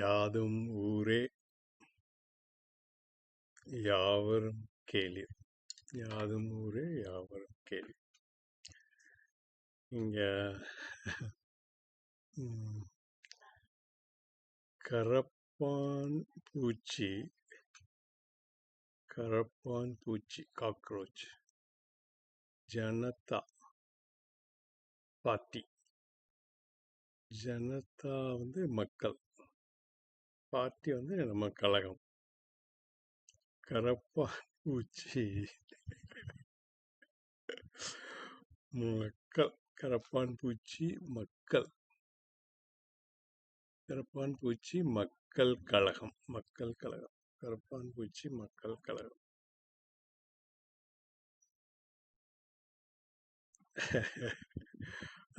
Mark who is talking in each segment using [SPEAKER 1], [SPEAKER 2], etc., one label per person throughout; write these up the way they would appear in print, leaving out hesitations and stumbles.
[SPEAKER 1] யாதும் ஊரே யாவரும் கேளீர். யாதும் ஊரே யாவரும் கேளீர். இங்க ம், கரப்பான் பூச்சி காக்ரோச் ஜனதா பார்ட்டி. ஜனதா வந்து மக்கள், பார்ட்டி வந்து நம்ம கழகம். கரப்பான் பூச்சி மக்கள், கரப்பான் பூச்சி மக்கள், கரப்பான் பூச்சி மக்கள் கழகம், கரப்பான் பூச்சி மக்கள் கழகம்.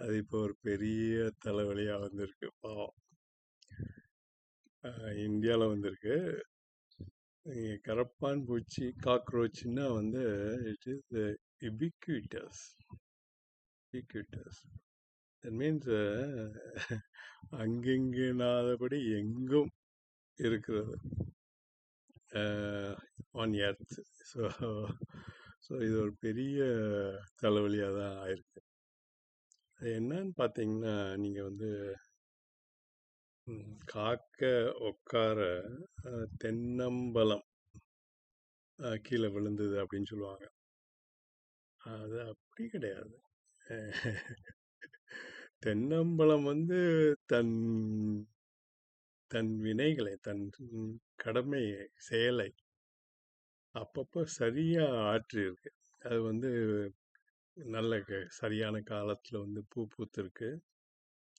[SPEAKER 1] அது இப்போ ஒரு பெரிய தலைவலியா வந்திருக்கு பாவம். இந்தியாவில் வந்திருக்கு. கரப்பான் பூச்சி காக்ரோச்னா வந்து it is ubiquitous. That means அங்கெங்கினாதபடி எங்கும் இருக்கிறது ஆன் எர்த். ஸோ இது ஒரு பெரிய தலைவலியாக தான் ஆயிருக்கு. அது என்னன்னு பார்த்தீங்கன்னா, நீங்கள் வந்து காக்க உட்கார தென்னம்பலம் கீழே விழுந்தது அப்படின்னு சொல்லுவாங்க. அது அப்படி கிடையாது. தென்னம்பலம் வந்து தன் தன் வினைகளை, தன் கடமையை, செயலை அப்பப்போ சரியா ஆற்றியிருக்கு. அது வந்து நல்ல சரியான காலத்தில் வந்து பூ பூத்திருக்கு,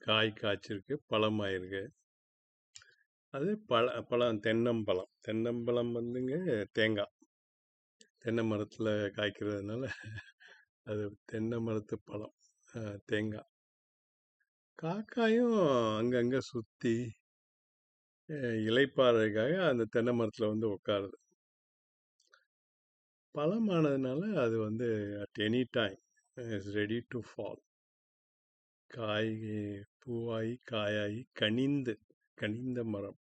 [SPEAKER 1] காய் காய்ச்சிருக்கு, பழமாயிருக்கு. அது பழம் தென்னம்பழம் வந்துங்க தேங்காய், தென்னை மரத்தில் காய்க்கிறதுனால அது தென்னை மரத்து பழம் தேங்காய். காக்காயும் அங்கங்கே சுற்றி இலைப்பாறைக்காக அந்த தென்னை மரத்தில் வந்து உட்காருது. பழமானதுனால அது வந்து at any time is ready to fall. காய் பூவாகி காயாகி கனிந்த மரம்.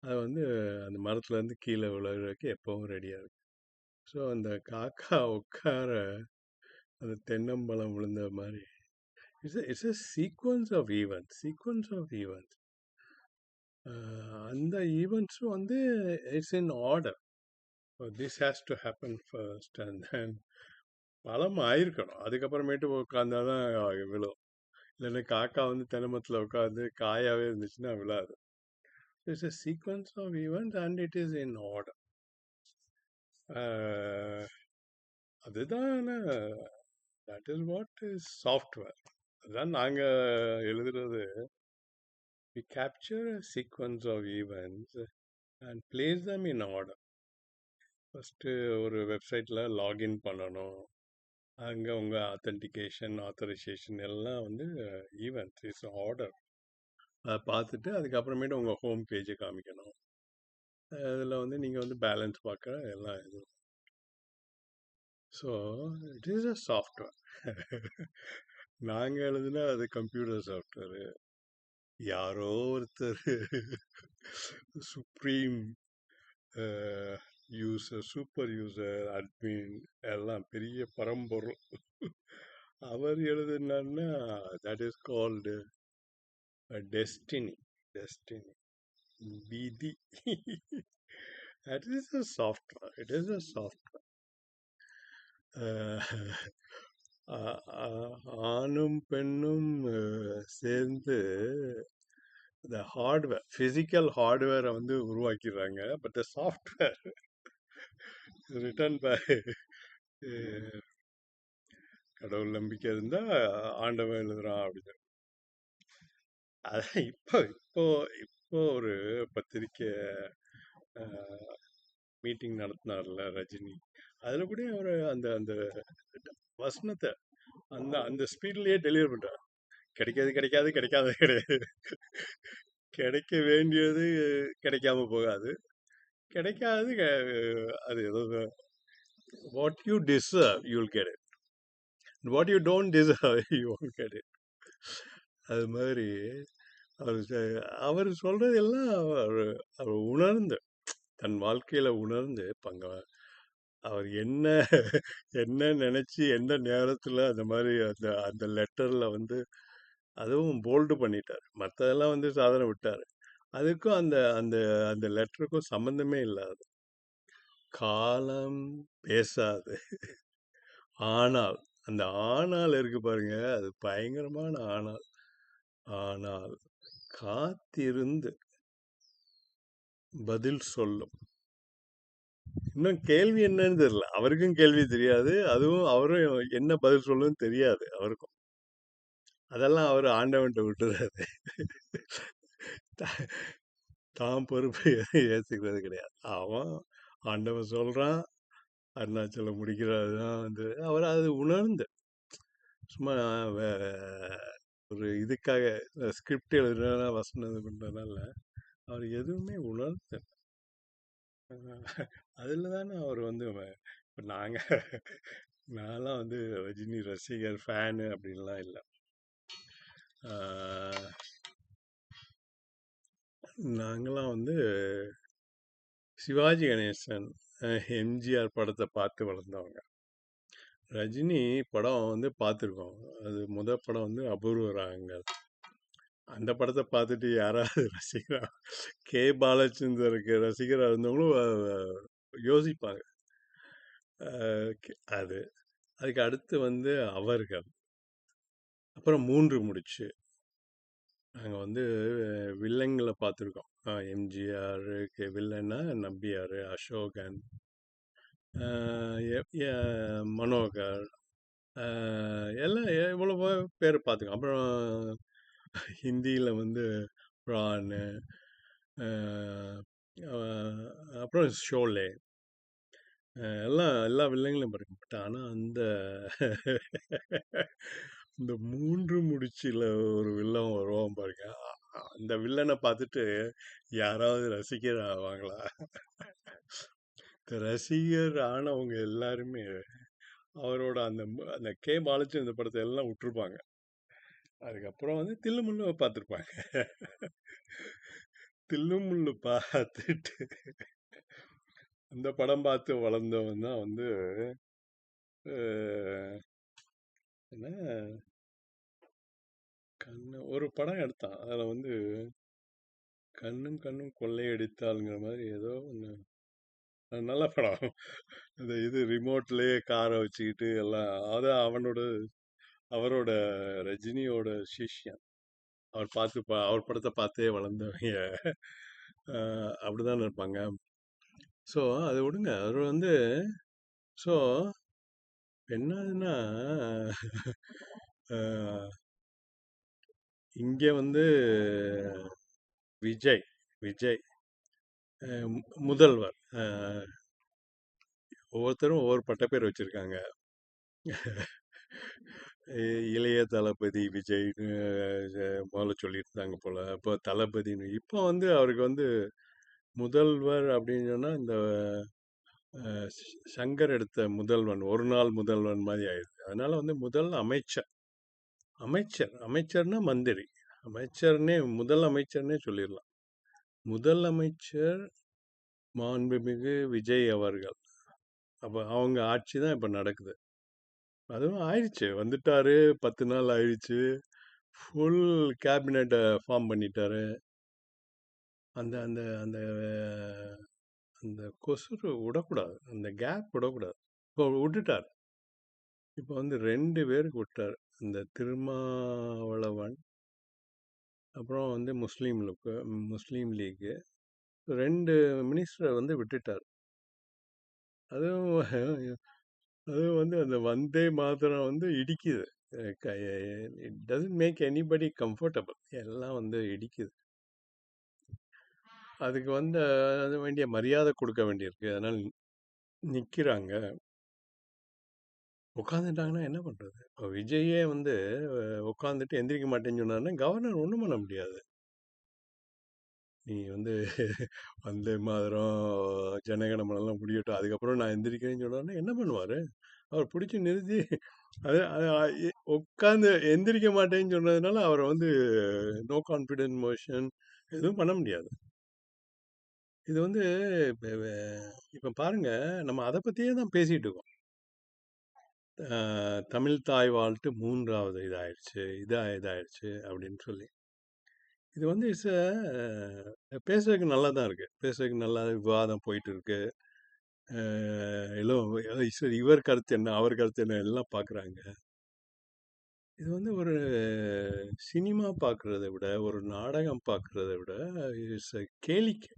[SPEAKER 1] அது வந்து அந்த மரத்துலேருந்து கீழே விழுகிறதுக்கு எப்பவும் ரெடியாக இருக்கு. ஸோ அந்த காக்கா உட்கார அந்த தென்னம்பழம் விழுந்த மாதிரி it's a sequence of events. அந்த ஈவெண்ட்ஸும் வந்து it's in order. This has to happen first and then பழம் ஆயிருக்கணும், அதுக்கப்புறமேட்டு உட்காந்தாதான் விழும். இல்லைன்னா காக்கா வந்து தென்னமரத்தில் உட்காந்து காயாகவே இருந்துச்சுன்னா விழாது. It's a sequence of events and it is in order. அதுதான் that is what is software. அதான் நாங்கள் எழுதுறது. We capture a sequence of events and place them in order. First ஒரு வெப்சைட்டில் லாகின் பண்ணணும். அங்கே உங்கள் ஆத்தென்டிகேஷன் எல்லாம் வந்து ஈவெண்ட்ஸ் இஸ் ஆர்டர். அதை பார்த்துட்டு அதுக்கப்புறமேட்டு உங்கள் ஹோம் பேஜை காமிக்கணும். அதில் வந்து நீங்கள் வந்து பேலன்ஸ் பார்க்க எல்லாம் இது. So it is a software. நாங்கள் எழுதுனா அது கம்ப்யூட்டர் சாஃப்ட்வேரு. யாரோ ஒருத்தர் supreme user, super user, admin எல்லாம் பெரிய பரம்பொருள் அவர் எழுதுனான்னா தட் இஸ் கால்டு டெஸ்டினி. விதி. That is a software. It is a software. ஆணும் பெண்ணும் சேர்ந்து இந்த ஹார்ட்வேர், ஃபிசிக்கல் ஹார்ட்வேரை வந்து உருவாக்கிடுறாங்க. But the software written by கடவுள் நம்பிக்கை இருந்தால் ஆண்டவன் எழுதுறான் அப்படின்னு. அதான் இப்போ ஒரு பத்திரிக்கை மீட்டிங் நடத்தினார்ல ரஜினி, அதில் கூட அவர் அந்த அந்த வசனத்தை அந்த ஸ்பீட்லேயே டெலிவரி பண்ணுறார். கிடைக்காது கிடைக்க வேண்டியது கிடைக்காம போகாது, கிடைக்காது அது ஏதோ what you deserve you will get it, what you don't deserve you won't get it. அது மாதிரி அவர் அவர் சொல்றது எல்லாம் அவர் அவர் உணர்ந்து தன் வாழ்க்கையில உணர்ந்து அவர் என்ன என்ன நினைச்சு எந்த நேரத்துல அந்த மாதிரி அந்த அந்த லெட்டர்ல வந்து அதுவும் போல்டு பண்ணிட்டார். மற்றதெல்லாம் வந்து சாதாரண விட்டார். அதுக்கும் அந்த அந்த அந்த லெட்டருக்கும் சம்பந்தமே இல்லாது. காலம் பேசாது. ஆனால் அந்த ஆனால் இருக்கு பாருங்க, அது பயங்கரமான ஆனால். ஆனால் காத்திருந்து பதில் சொல்லும். இன்னும் கேள்வி என்னன்னு தெரியல. அவருக்கும் கேள்வி தெரியாது. அதுவும் அவரும் என்ன பதில் சொல்லணும்னு தெரியாது அவருக்கும். அதெல்லாம் அவர் ஆண்டவன்ட்ட விட்டுறாரு. தான் பொறுப்பு ஏற்றுக்கிறது கிடையாது. அவன் ஆண்டவன் சொல்றான், அருணாச்சலம் முடிக்கிறது தான் வந்து அவர் அது உணர்ந்து சும்மா ஒரு இதுக்காக ஸ்கிரிப்ட் எழுதுனா வசனம் இது பண்றதுனால அவர் எதுவுமே உணர்ந்து அதில் தானே அவர் வந்து இப்போ நான்லாம் வந்து ரஜினி ரசிகர் ஃபேனு அப்படின்லாம் இல்லை. நாங்களாம் வந்து சிவாஜி கணேசன், எம்ஜிஆர் படத்தை பார்த்து வளர்ந்தவங்க. ரஜினி படம் வந்து பார்த்துருக்கோம். அது படம் வந்து அபூர்வ ராகங்கள். அந்த படத்தை பார்த்துட்டு யாராவது ரசிகரா கே பாலச்சந்தருக்கு ரசிகராக இருந்தவங்களும் யோசிப்பாங்க. அது அதுக்கு அடுத்து வந்து அவர்கள், அப்புறம் 3 முடிச்சு. நாங்கள் வந்து வில்லங்களை பார்த்துருக்கோம். எம்ஜிஆர் வில்லன்னா நம்பியார், அசோகன், மனோகர், எல்லாம் எவ்வளோ பேர் பார்த்துக்கோம். அப்புறம் ஹிந்தியில் வந்து பிரானு, அப்புறம் ஷோலே, எல்லா வில்லங்களும் பாருங்க. பட் ஆனால் இந்த 3 முடிச்சில் ஒரு வில்லன் வருவான் பாருங்க. அந்த வில்லனை பார்த்துட்டு யாராவது ரசிகர் ஆவாங்களா? ரசிகர் ஆனவங்க எல்லாருமே அவரோட அந்த அந்த கே பாலச்சந்திரன் இந்த படத்தை எல்லாம் விட்டுருப்பாங்க. அதுக்கப்புறம் வந்து தில்லுமுள்ளு பார்த்துருப்பாங்க. தில்லுமுள்ளு பார்த்துட்டு அந்த படம் பார்த்து வளர்ந்தவன் தான் வந்து என்ன கண்ணு ஒரு படம் எடுத்தான். அதில் வந்து கண்ணும் கண்ணும் கொள்ளையடித்தாளுங்கிற மாதிரி ஏதோ ஒன்று நல்ல படம். இந்த இது ரிமோட்லேயே காரை வச்சுக்கிட்டு எல்லாம் அதான் அவரோட ரஜினியோட சிஷ்யன். அவர் படத்தை பார்த்தே வளர்ந்தவங்க அப்படிதான் இருப்பாங்க. ஸோ அதை விடுங்க. அவர் வந்து ஸோ என்னதுன்னா இங்கே வந்து விஜய் விஜய் முதல்வர் ஒவ்வொருத்தரும் ஒவ்வொரு பட்டப்பேர் வச்சிருக்காங்க. இளைய தளபதி விஜய்னு முதல்ல சொல்லிட்டு இருந்தாங்க போல. இப்போ தளபதினு இப்போ வந்து அவருக்கு வந்து முதல்வர் அப்படின்னு சொன்னால் இந்த சங்கர் எடுத்த முதல்வன் ஒரு நாள் முதல்வன் மாதிரி ஆயிடுது. அதனால வந்து முதல் அமைச்சர் அமைச்சர்னா மந்திரி, அமைச்சர்னே முதல் அமைச்சர்னே சொல்லிடலாம். முதல் அமைச்சர் மாண்புமிகு விஜய் அவர்கள். அப்போ அவங்க ஆட்சி தான் இப்போ நடக்குது. அதுவும் ஆயிடுச்சு, வந்துட்டாரு, 10 நாள் ஆயிடுச்சு, ஃபுல் கேபினெட்டை ஃபார்ம் பண்ணிட்டாரு. அந்த அந்த அந்த அந்த கொசுறு விடக்கூடாது, அந்த கேப் விடக்கூடாது. இப்போ விட்டுட்டார். இப்போ வந்து 2 பேருக்கு விட்டார். இந்த திருமாவளவன், அப்புறம் வந்து முஸ்லீம் லீக்கு 2 மினிஸ்டரை வந்து விட்டுட்டார். அதுவும் அதுவும் வந்து அந்த வந்தே மாதரம் வந்து இடிக்குது. It doesn't make anybody comfortable. எல்லாம் வந்து இடிக்குது. அதுக்கு வந்து அது வேண்டிய மரியாதை கொடுக்க வேண்டியிருக்கு. அதனால் நிற்கிறாங்க. உட்காந்துட்டாங்கன்னா என்ன பண்ணுறது? இப்போ விஜயே வந்து உட்காந்துட்டு எந்திரிக்க மாட்டேன்னு சொன்னாருன்னா கவர்னர் ஒன்றும் பண்ண முடியாது. நீ வந்து வந்தே மாதரம் ஜனகணமனெல்லாம் முடியட்டும், அதுக்கப்புறம் நான் எந்திரிக்கிறேன்னு சொன்னாருன்னா என்ன பண்ணுவார்? அவர் பிடிச்சி நிறுத்தி அது அது உட்காந்து எந்திரிக்க மாட்டேன்னு சொன்னதுனால அவரை வந்து நோ கான்ஃபிடென்ட் மோஷன் எதுவும் பண்ண முடியாது. இது வந்து இப்ப இப்ப பாருங்க, நம்ம அதை பத்தியே தான் பேசிட்டு இருக்கோம். தமிழ் தாய் வாழ்த்து 3வது இதாயிடுச்சு, இதாயிடுச்சு அப்படின்னு சொல்லி. இது வந்து பேசுறதுக்கு நல்லா தான் இருக்கு. பேசுறதுக்கு நல்லா விவாதம் போயிட்டு இருக்கு. எல்லாம் சரி, இவர் கருத்து என்ன, அவர் கருத்து என்ன எல்லாம் பார்க்குறாங்க. இது வந்து ஒரு சினிமா பார்க்குறத விட, ஒரு நாடகம் பார்க்குறத விட இட்ஸ் கேளிக்கை.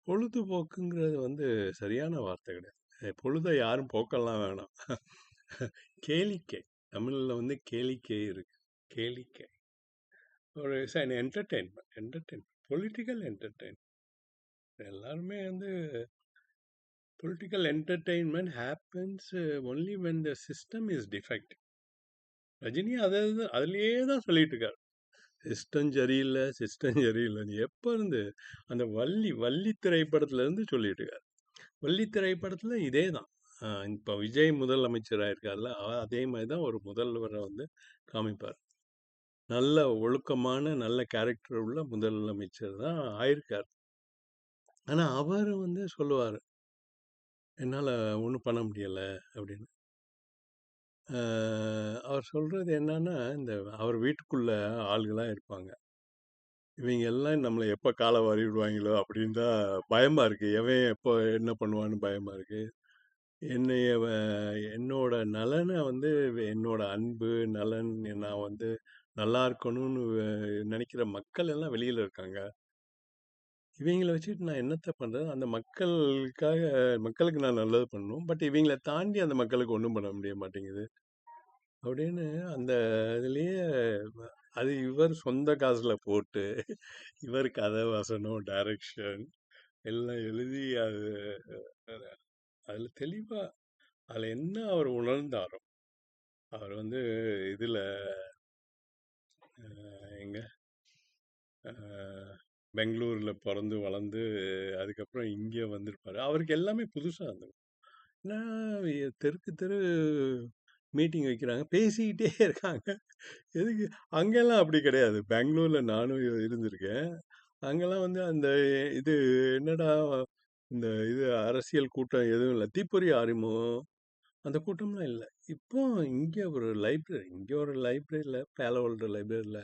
[SPEAKER 1] பொழுதுபோக்குங்கிறது வந்து சரியான வார்த்தை கிடையாது. பொழுதை யாரும் போக்கலாம் வேணாம். கேளிக்கை. தமிழ்ல வந்து கேளிக்கை இருக்கு. கேளிக்கை. ஒரு என்டர்டெயின்மெண்ட் பொலிட்டிக்கல் என்டர்டெயின்மெண்ட். எல்லாருமே வந்து political entertainment happens only when the system is defect. Rajini அதுலயே தான் சொல்லிட்டு இருக்காரு. சிஸ்டம் சரியில்லை, சிஸ்டம் சரியில்லைன்னு எப்போ இருந்து அந்த வள்ளி திரைப்படத்துல இருந்து சொல்லிட்டு இருக்காரு. வள்ளி திரைப்படத்துல இதே தான். இப்போ விஜய் முதலமைச்சராக இருக்கார்ல, அதே மாதிரி தான் ஒரு முதல்வரை வந்து காமிப்பார். நல்ல ஒழுக்கமான நல்ல கேரக்டர் உள்ள முதலமைச்சர் தான் ஆயிருக்கார். ஆனா அவர் வந்து சொல்லுவார், என்னால் ஒன்றும் பண்ண முடியலை அப்படின்னு. அவர் சொல்றது என்னன்னா, இந்த அவர் வீட்டுக்குள்ள ஆளுகளாம் இருப்பாங்க. இவங்க எல்லாம் நம்மளை எப்போ காலை வாரி விடுவாங்களோ அப்படின்னு தான் பயமா இருக்கு. எவன் எப்போ என்ன பண்ணுவான்னு பயமா இருக்கு. என்னோட நலனை வந்து என்னோட அன்பு நலன் நான் வந்து நல்லா இருக்கணும்னு நினைக்கிற மக்கள் எல்லாம் வெளியில இருக்காங்க. இவங்கள வச்சுட்டு நான் என்னத்த பண்றது? அந்த மக்களுக்கு நான் நல்லது பண்ணணும். பட் இவங்கள தாண்டி அந்த மக்களுக்கு ஒண்ணும் பண்ண முடிய மாட்டேங்குது. அப்படின்னு அந்த இதுலயே அது இவர் சொந்த காசுல போட்டு, இவர் கதை, வசனம், டைரக்ஷன் எல்லாம் எழுதி அதுல தெளிவா அதுல என்ன அவர் உணர்ந்தாரோ, அவர் வந்து இதுல எங்க பெங்களூர்ல பிறந்து வளர்ந்து அதுக்கப்புறம் இங்கே வந்திருப்பாரு. அவருக்கு எல்லாமே புதுசா இருந்தது. நான் தெருக்கு தெரு மீட்டிங் வைக்கிறாங்க, பேசிக்கிட்டே இருக்காங்க. எதுக்கு? அங்கெல்லாம் அப்படி கிடையாது. பெங்களூர்ல நானும் இருந்திருக்கேன். அங்கெல்லாம் வந்து அந்த இது என்னடா இந்த இது அரசியல் கூட்டம் எதுவும் இல்லை. தீப்பொறி ஆரிமுகம் அந்த கூட்டம்லாம் இல்லை. இப்போ இங்கே ஒரு லைப்ரரியில் பேலோல்ற லைப்ரரியில்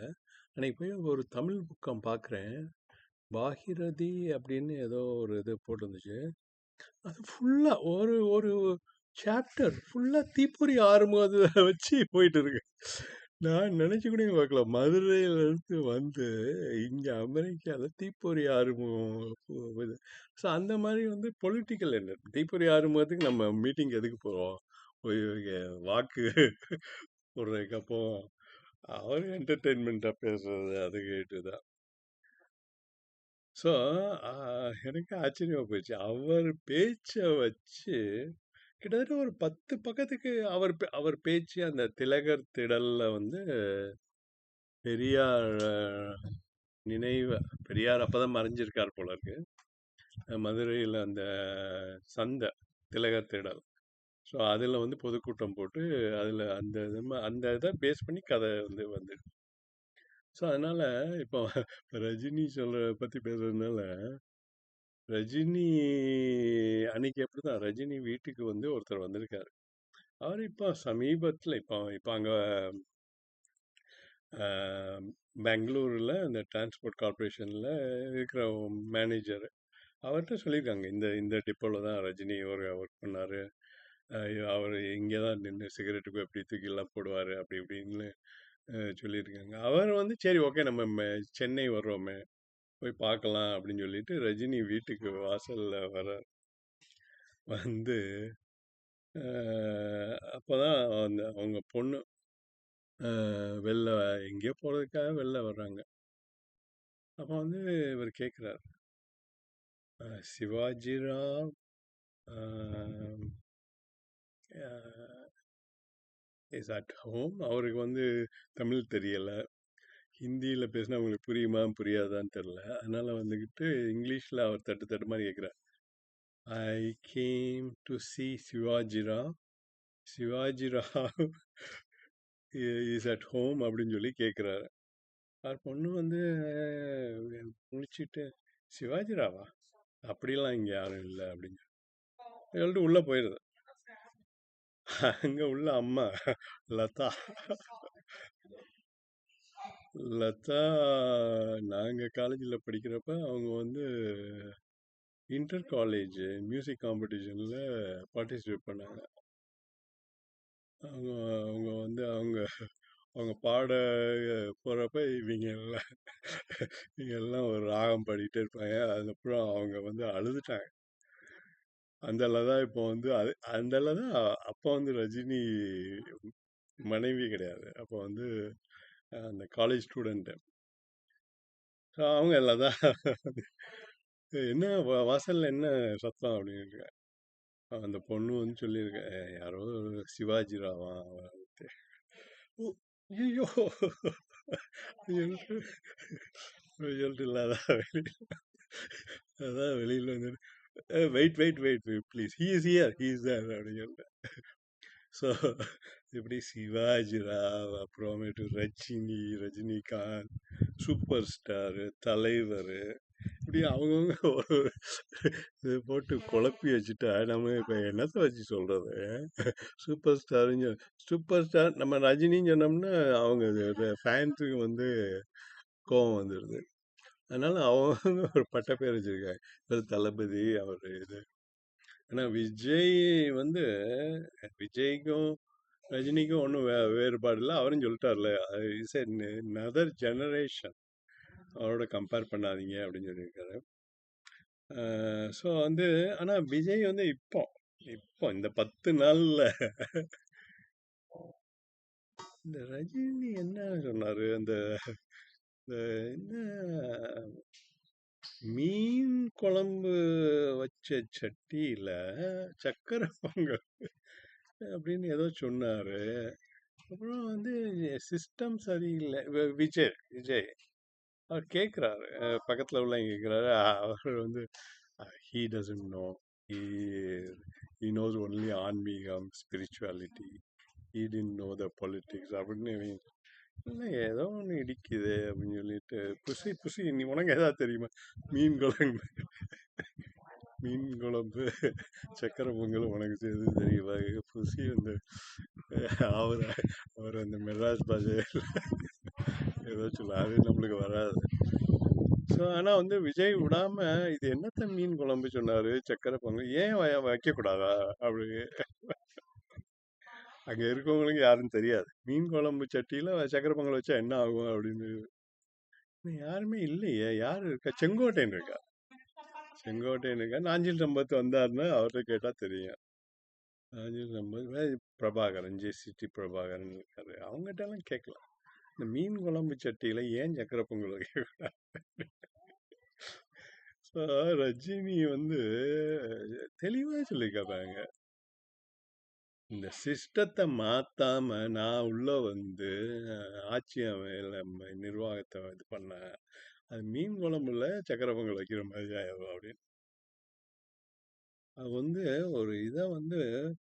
[SPEAKER 1] அன்னைக்கு போய் ஒரு தமிழ் புக்கம் பார்க்குறேன். பாகிரதி அப்படின்னு ஏதோ ஒரு இது போட்டிருந்துச்சு. அது ஃபுல்லா ஒரு ஒரு சாப்டர் ஃபுல்லா தீப்பொறி ஆறுமுகத்தை வச்சு போயிட்டு இருக்கு. நான் நினைச்சு கூட பார்க்கல, மதுரையில இருந்து வந்து இங்க அமெரிக்கால தீப்பொறி ஆறுமுகம். ஸோ அந்த மாதிரி வந்து பொலிட்டிக்கல் என்ன தீப்பொறி ஆறுமுகத்துக்கு நம்ம மீட்டிங் எதுக்கு போறோம்? போய் வாக்கு போடுறதுக்கு. அப்போ அவர் என்டர்டெயின்மெண்ட்டா பேசுறது அது கேட்டுதான். ஸோ எனக்கு ஆச்சரியமா போயிடுச்சு. அவர் பேச்சை வச்சு கிட்டத்தட்ட ஒரு 10 பக்கத்துக்கு அவர் பேச்சு அந்த திலகர் திடல்ல வந்து பெரியார் நினைவு. பெரியார் அப்பதான் மறைஞ்சிருக்கார் போல இருக்கு. மதுரையில் அந்த சந்தை திலகர் திடல். ஸோ அதில் வந்து பொதுக்கூட்டம் போட்டு அதில் அந்த இதை பேஸ் பண்ணி கதை வந்து. ஸோ அதனால இப்போ ரஜினி பற்றி பேசுறதுனால, ரஜினி அன்னைக்கு எப்படிதான் ரஜினி வீட்டுக்கு வந்து ஒருத்தர் வந்திருக்காரு. அவர் இப்போ சமீபத்தில் இப்போ அங்கே பெங்களூரில் இந்த டிரான்ஸ்போர்ட் கார்பரேஷனில் இருக்கிற மேனேஜர் அவர்கிட்ட சொல்லியிருக்காங்க, இந்த இந்த டிப்போவில் தான் ரஜினி ஒர்க் பண்ணார். அவர் இங்கே தான் நின்று சிகரெட்டுக்கு எப்படி தூக்கிலாம் போடுவார் அப்படி இப்படின்னு சொல்லியிருக்காங்க. அவர் வந்து சரி ஓகே நம்ம சென்னை வர்றோமே போய் பார்க்கலாம் அப்படின்னு சொல்லிட்டு ரஜினி வீட்டுக்கு வாசலில் வந்து அப்போதான் அவங்க பொண்ணு வெளில எங்கேயோ போகிறதுக்காக வெளில வர்றாங்க. அப்போ வந்து இவர் கேட்குறாரு, சிவாஜிராவ் இஸ் அட் ஹோம். அவருக்கு வந்து தமிழ் தெரியலை. ஹிந்தியில் பேசினா அவங்களுக்கு புரியுமா புரியாதான்னு தெரில. அதனால் வந்துக்கிட்டு இங்கிலீஷில் அவர் தட்டு தட்டு மாதிரி கேட்குறார், I came to C Shivajirao Sivaji Rao is at home அப்படின்னு சொல்லி கேட்குறாரு. அவர் பொண்ணு வந்து முடிச்சிட்டு, சிவாஜி ராவா அப்படிலாம் இங்கே யாரும் இல்லை அப்படின்னு சொல்லிட்டு உள்ளே போயிடுது. அங்கே உள்ள அம்மா லதா லதா நாங்கள் காலேஜில் படிக்கிறப்ப அவங்க வந்து இன்டர் காலேஜ் மியூசிக் காம்படிஷனில் பார்ட்டிசிபேட் பண்ணாங்க. அவங்க அவங்க வந்து அவங்க அவங்க பாட போகிறப்ப இவங்க எல்லாம் ஒரு ராகம் பாடிட்டே இருப்பாங்க. அதுக்கப்புறம் அவங்க வந்து அழுதுட்டாங்க. அந்த லதா இப்போ வந்து அந்த லதா அப்போ வந்து ரஜினி மனைவி கிடையாது. அப்போ வந்து அந்த காலேஜ் ஸ்டூடெண்ட்டு. ஸோ அவங்க லதா என்ன வாசல்ல என்ன சத்தம் அப்படின்னு அந்த பொண்ணு வந்து சொல்லியிருக்கேன், யாரோ சிவாஜி ராவா ஐயோ சொல்லிட்டு இல்லாத அதான் வெளியில் வந்து wait wait wait please he is here he is there அப்படின்னு சொல்லிட்டேன். ஸோ இப்படி சிவாஜி ராவ், அப்புறமேட்டு ரஜினிகாந்த், சூப்பர் ஸ்டாரு, தலைவர், இப்படி அவங்கவுங்க ஒரு இது போட்டு குழப்பி வச்சுட்டா நம்ம இப்போ என்னத்தை வச்சு சொல்றது? சூப்பர் ஸ்டாருங்க, சூப்பர் ஸ்டார் நம்ம ரஜினின்னு சொன்னோம்னா அவங்க ஃபேன்ஸுக்கு வந்து கோவம் வந்துடுது. அதனால அவங்க ஒரு பட்ட பேர் வச்சிருக்காங்க, இவர் தளபதி, அவர் இது. ஆனால் விஜய் வந்து விஜய்க்கும் ரஜினிக்கும் ஒன்றும் வேறுபாடு இல்லை. அவரும் சொல்லிட்டார்ல, இஸ் another ஜெனரேஷன், அவரோட கம்பேர் பண்ணாதீங்க அப்படின்னு சொல்லியிருக்காரு. ஸோ வந்து ஆனால் விஜய் வந்து இப்போ இப்போ இந்த 10 நாள்ல இந்த ரஜினி என்ன சொன்னாரு, அந்த என்ன மீன் குழம்பு வச்ச சட்டியில சக்கரை பொங்கல் அப்படின்னு ஏதோ சொன்னாரு. அப்புறம் வந்து சிஸ்டம் சரியில்லை. விஜய் விஜய் அவர் கேட்குறாரு, பக்கத்தில் உள்ளவங்க கேட்குறாரு. அவர் வந்து he doesn't know, he knows only ஆன்மீகம், spirituality, he didn't know the politics அப்படின்னு இல்லை ஏதோ ஒன்று இடிக்குது அப்படின்னு சொல்லிட்டு புசி புசி நீ உனக்கு ஏதாவது தெரியுமா? மீன் குழம்பு சக்கரை பொங்கல் உனக்கு எது தெரியுமா? புசி வந்து அவர் அவர் அந்த மெட்ராஸ் பாஷையில் ஏதோ சொல்ல, அது நம்மளுக்கு வராது. ஸோ ஆனால் வந்து விஜய் விடாம இது என்னத்த மீன் குழம்பு சொன்னாரு, சக்கரை பொங்கல் ஏன் வைக்கக்கூடாதா அப்படி. அங்கே இருக்கவங்களுக்கு யாரும் தெரியாது மீன் குழம்பு சட்டியில் சக்கரை பொங்கல் வச்சா என்ன ஆகும் அப்படின்னு. யாருமே இல்லையே, யார் இருக்கா? செங்கோட்டையன் இருக்கா, செங்கோட்டையன் இருக்கா. நாஞ்சில் சம்பத் வந்தாருன்னா அவர்கிட்ட கேட்டால் தெரியும். நாஞ்சில் சம்பத், பிரபாகரன், ஜேசிடி பிரபாகரன் இருக்காரு, அவங்ககிட்டலாம் கேட்கலாம். இந்த மீன் குழம்பு சட்டியில் ஏன் சக்கரை பொங்கல் வைக்க? ஸோ ரஜினி வந்து தெளிவாக சொல்லியிருக்காங்க, இந்த சிஸ்டத்தை மாத்தாம நான் உள்ள வந்து ஆட்சி நிர்வாகத்தை இது பண்ணேன், அது மீன் குழம்புல சக்கரை பொங்கல் வைக்கிற மாதிரி ஆயிடும் அப்படின்னு. அது வந்து ஒரு இதை வந்து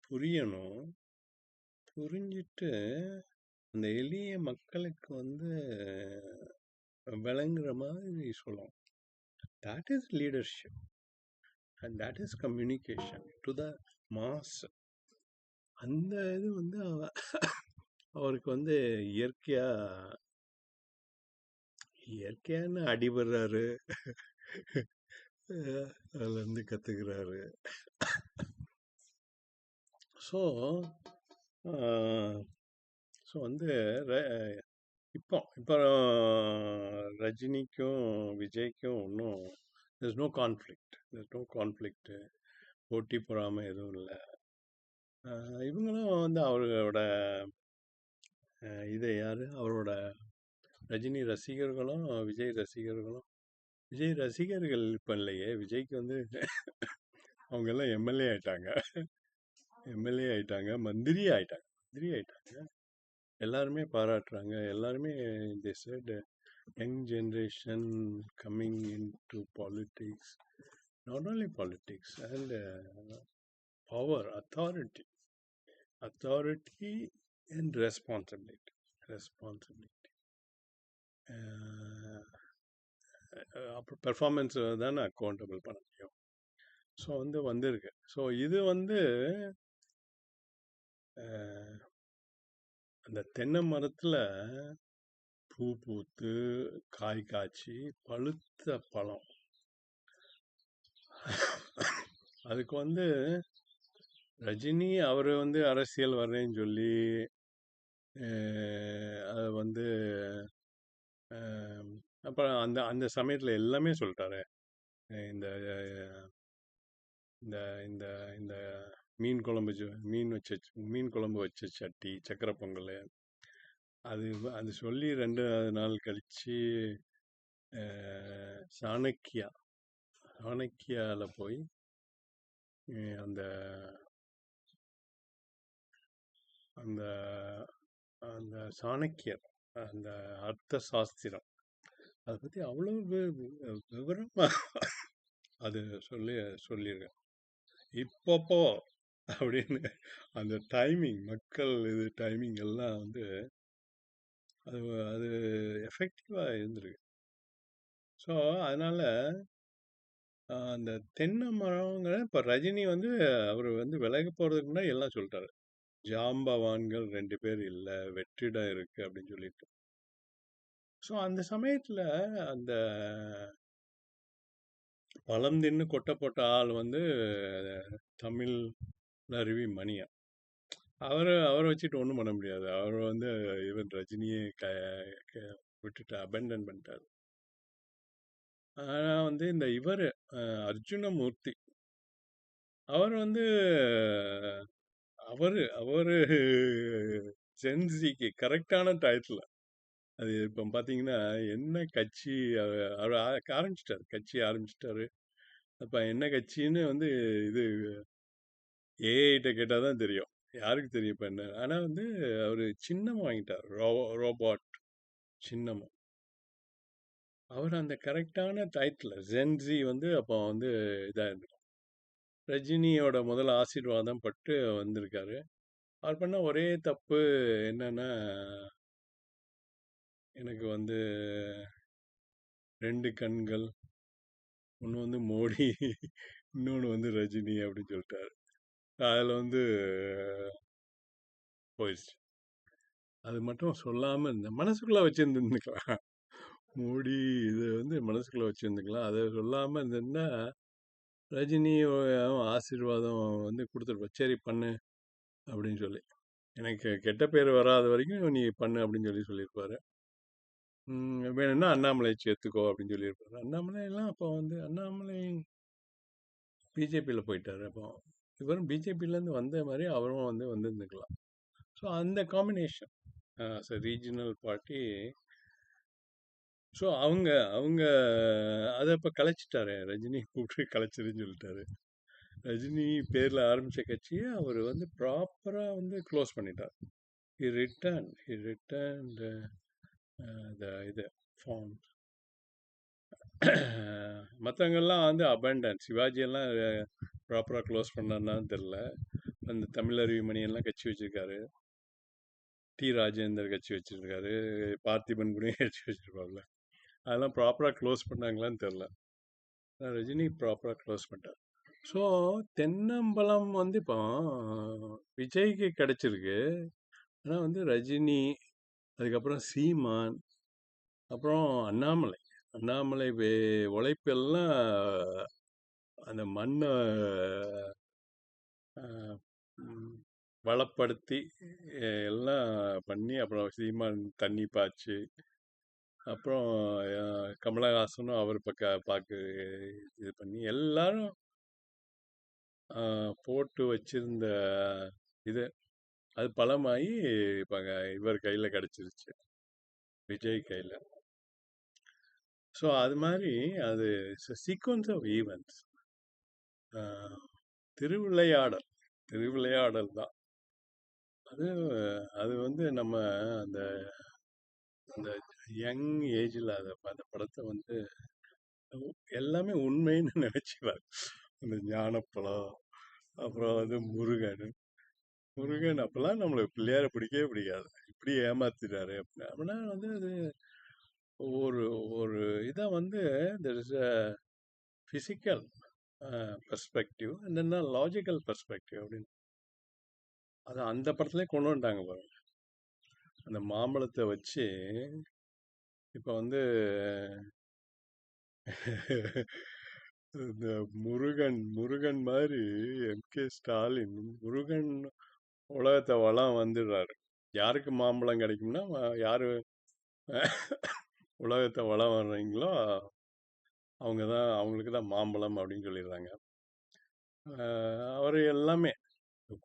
[SPEAKER 1] புரியணும், புரிஞ்சிட்டு அந்த எளிய மக்களுக்கு வந்து விளங்குற மாதிரி சொல்லணும். That is leadership and that is communication to the mass. அந்த இது வந்து அவருக்கு வந்து இயற்கையான அடிபடுறாரு, அதுல இருந்து கத்துக்கிறாரு. ஸோ ஸோ வந்து இப்போ இப்போ ரஜினிக்கும் விஜய்க்கும் ஒன்றும் there's no conflict, போட்டி பொறாமை எதுவும் இல்லை. இவங்களும் வந்து அவரோட இதை யாரு அவரோட ரஜினி ரசிகர்களும் விஜய் ரசிகர்கள் இப்போ இல்லையே. விஜய்க்கு வந்து அவங்க எல்லாம் எம்எல்ஏ ஆயிட்டாங்க, மந்திரி ஆயிட்டாங்க. எல்லாருமே பாராட்டுறாங்க. எல்லாருமே they said young generation coming into politics, not only politics and power, authority. Authority and responsibility. Responsibility அப்புறம் பெர்ஃபார்மன்ஸ் தானே அக்கௌண்டபிள் பண்ண முடியும். ஸோ வந்திருக்கு. ஸோ இது அஹ், அந்த தென்னை மரத்தில் பூ பூத்து காய் காய்ச்சி பழுத்த பழம், அதுக்கு ரஜினி அவர் அரசியல் வர்றேன்னு சொல்லி அது அப்புறம் அந்த அந்த சமயத்தில் எல்லாமே சொல்லிட்டாரு. இந்த இந்த இந்த இந்த மீன் குழம்பு மீன் குழம்பு வச்ச சட்டி, சக்கரை பொங்கல், அது அது சொல்லி 2 நாள் கழிச்சு சாணக்கியாவில் போய் அந்த அந்த அந்த சாணக்கியர் அந்த அர்த்த சாஸ்திரம் அதை பற்றி அவ்வளோ விவரமாக அது சொல்லியிருக்கேன். இப்பப்போ அப்படின்னு அந்த டைமிங், மக்கள் இது டைமிங் எல்லாம் அது அது எஃபெக்டிவாக இருந்திருக்கு. ஸோ அதனால் அந்த தென்னை மரங்கிற இப்போ ரஜினி அவர் விலக போகிறதுக்கு முன்னாடி எல்லாம் சொல்லிட்டாரு. ஜாம்பவான்கள் 2 பேர் இல்லை, வெற்றிடம் இருக்கு அப்படின்னு சொல்லிட்டு. ஸோ அந்த சமயத்தில் அந்த பழம் தின்னு கொட்டை போட்ட ஆள் தமிழ் அருவி மணியன். அவரை வச்சுட்டு ஒன்றும் பண்ண முடியாது. அவர் ஈவன் ரஜினியை விட்டுட்டு அபெண்டன் பண்ணிட்டார். ஆனால் இந்த இவர் அர்ஜுனமூர்த்தி அவர் அவரு ஜென்சிக்கு கரெக்டான டயத்தில். அது இப்போ பார்த்தீங்கன்னா என்ன கட்சி அவர் ஆரம்பிச்சிட்டாரு, கட்சி ஆரம்பிச்சிட்டாரு. அப்போ என்ன கட்சின்னு இது ஏஐட்ட கேட்டால் தான் தெரியும், யாருக்கு தெரியும் இப்போ என்ன. ஆனால் அவர் சின்னம் வாங்கிட்டார், ரோபாட் சின்னமும். அவர் அந்த கரெக்டான டயத்தில் ஜென்சி அப்போ இதாக இருந்திருக்கும். ரஜினியோட முதல் ஆசீர்வாதம் பட்டு வந்திருக்காரு. அவர் பண்ண ஒரே தப்பு என்னன்னா, எனக்கு 2 கண்கள், ஒன்று மோடி, இன்னொன்று ரஜினி அப்படின்னு சொல்லிட்டாரு. அதில் போயிடுச்சு. அது மட்டும் சொல்லாமல் இந்த மனசுக்குள்ளே வச்சுருந்துருந்துக்கலாம். மோடி இது மனசுக்குள்ளே வச்சுருந்துக்கலாம். அதை சொல்லாமல் இருந்திருந்தா ரஜினி ஆசீர்வாதம் கொடுத்துருப்பா, சரி பண்ணு அப்படின்னு சொல்லி, எனக்கு கெட்ட பேர் வராத வரைக்கும் நீ பண்ணு அப்படின்னு சொல்லியிருப்பாரு. வேணும்னா அண்ணாமலை சேர்த்துக்கோ அப்படின்னு சொல்லியிருப்பாரு. அண்ணாமலையெல்லாம் அப்போ அண்ணாமலை பிஜேபியில் போயிட்டார். அப்போ இவரும் பிஜேபியிலேருந்து வந்த மாதிரி அவரும் வந்துருந்துக்கலாம். ஸோ அந்த காம்பினேஷன் ரீஜனல் பார்ட்டி. ஸோ அவங்க அதை இப்போ கலைச்சிட்டாரு, ரஜினி கூப்பிட்டு கலைச்சிருன்னு சொல்லிட்டாரு. ரஜினி பேரில் ஆரம்பித்த கட்சியை அவர் ப்ராப்பராக க்ளோஸ் பண்ணிட்டார். ஹி ரிட்டர்ன் இது ஃபார்ம். மற்றவங்கெல்லாம் அபண்டன்ட். சிவாஜியெல்லாம் ப்ராப்பராக க்ளோஸ் பண்ணான்னு தெரில. அந்த தமிழருவி மணியெல்லாம் கட்சி வச்சுருக்காரு, டி ராஜேந்தர் கட்சி வச்சுருக்காரு, பார்த்திபன் கூட கட்சி வச்சுருப்பாங்கல்ல, அதெல்லாம் ப்ராப்பராக க்ளோஸ் பண்ணாங்களான்னு தெரில. ரஜினி ப்ராப்பராக க்ளோஸ் பண்ணிட்டார். ஸோ தென்னம்பலம் இப்போ விஜய்க்கு கிடச்சிருக்கு. ஆனால் ரஜினி, அதுக்கப்புறம் சீமான், அப்புறம் அண்ணாமலை உழைப்பெல்லாம் அந்த மண்ணை வளப்படுத்தி எல்லாம் பண்ணி, அப்புறம் சீமான் தண்ணி பாய்ச்சி, அப்புறம் கமலஹாசனும் அவர் பார்க்க இது பண்ணி எல்லாரும் போட்டு வச்சிருந்த இது அது பலமாகி இப்போ இவர் கையில் கிடச்சிருச்சு, விஜய் கையில். ஸோ அது மாதிரி அது சீக்வன்ஸ் ஆஃப் ஈவெண்ட்ஸ். திருவிளையாடல் தான் அது. அது நம்ம அந்த அந்த யங் ஏஜில் அந்த படத்தை எல்லாமே உண்மைன்னு நினச்சிவார். அந்த ஞானப்பழம், அப்புறம் முருகன், முருகன் அப்பெல்லாம் நம்மளுக்கு பிள்ளையார பிடிக்கவே பிடிக்காது. இப்படி ஏமாத்திட்டாரு அப்படின்னு. அப்படின்னா வந்து அது ஒரு ஒரு இதை வந்து there is a physical perspective என்னன்னா லாஜிக்கல் பெர்ஸ்பெக்டிவ் அப்படின்னு அது அந்த படத்துலயே கொண்டு வந்துட்டாங்க பாருங்க. அந்த மாம்பழத்தை வச்சு இப்ப வந்து இந்த முருகன் முருகன் மாதிரி எம்.கே. ஸ்டாலின் முருகன் உலகத்தை வளம் வந்துடுறாரு. யாருக்கு மாம்பழம் கிடைக்கும்னா யாரு உலகத்தை வளம் வர்றீங்களோ அவங்க தான் அவங்களுக்கு தான் மாம்பழம் அப்படின்னு சொல்லிடுறாங்க. அவர் எல்லாமே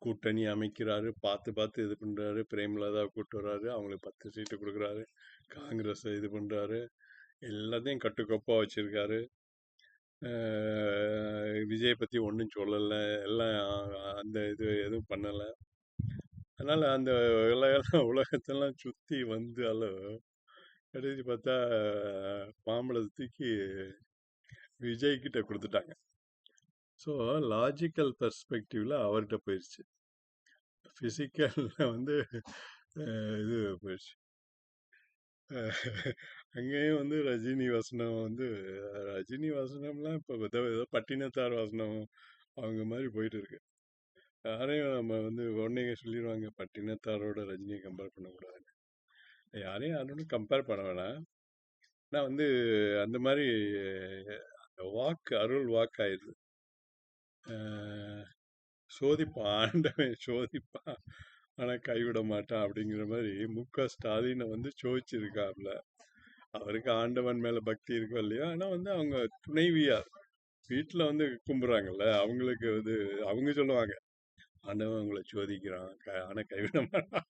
[SPEAKER 1] கூட்டணி அமைக்கிறாரு, பார்த்து பார்த்து இது பண்றாரு. பிரேமலதா கூட்டு வர்றாரு, அவங்களுக்கு 10 சீட்டு கொடுக்குறாரு. காங்கிரஸ் இது பண்றாரு, எல்லாத்தையும் கட்டுக்கோப்பா வச்சிருக்காரு. விஜய் பத்தி ஒன்றும் சொல்லலை, எல்லாம் அந்த இது எதுவும் பண்ணலை. அதனால அந்த உலகத்தெல்லாம் சுத்தி வந்தாலும் கடைசி பார்த்தா மாம்பழத்தை தூக்கி விஜய் கிட்ட கொடுத்துட்டாங்க. ஸோ லாஜிக்கல் பெர்ஸ்பெக்டிவ்ல அவர்கிட்ட போயிடுச்சு. ஃபிசிக்கல்ல வந்து இது போயிடுச்சு. அங்கேயும் வந்து ரஜினி வசனம் வந்து ரஜினி வசனம்லாம் இப்போ ஏதோ பட்டினத்தார் வசனம் அவங்க மாதிரி போயிட்டு இருக்கு. யாரையும் நம்ம வந்து உடனே சொல்லிடுவாங்க பட்டினத்தாரோட ரஜினியை கம்பேர் பண்ணக்கூடாது. யாரையும் யாரோட கம்பேர் பண்ண வேணாம். ஆனால் வந்து அந்த மாதிரி வாக்கு அருள் வாக்கு ஆயிடுது. சோதிப்பான் ஆண்டவன் சோதிப்பான் ஆனால் கைவிட மாட்டான் அப்படிங்கிற மாதிரி மு.க. ஸ்டாலினை வந்து சோதிச்சிருக்காப்ல. அவருக்கு ஆண்டவன் மேல பக்தி இருக்கோ இல்லையா, ஆனா வந்து அவங்க துணைவியார் வீட்டுல வந்து கும்பிடுறாங்கல்ல, அவங்களுக்கு வந்து அவங்க சொல்லுவாங்க ஆண்டவன் உங்களை சோதிக்கிறான் ஆனா கைவிட மாட்டான்.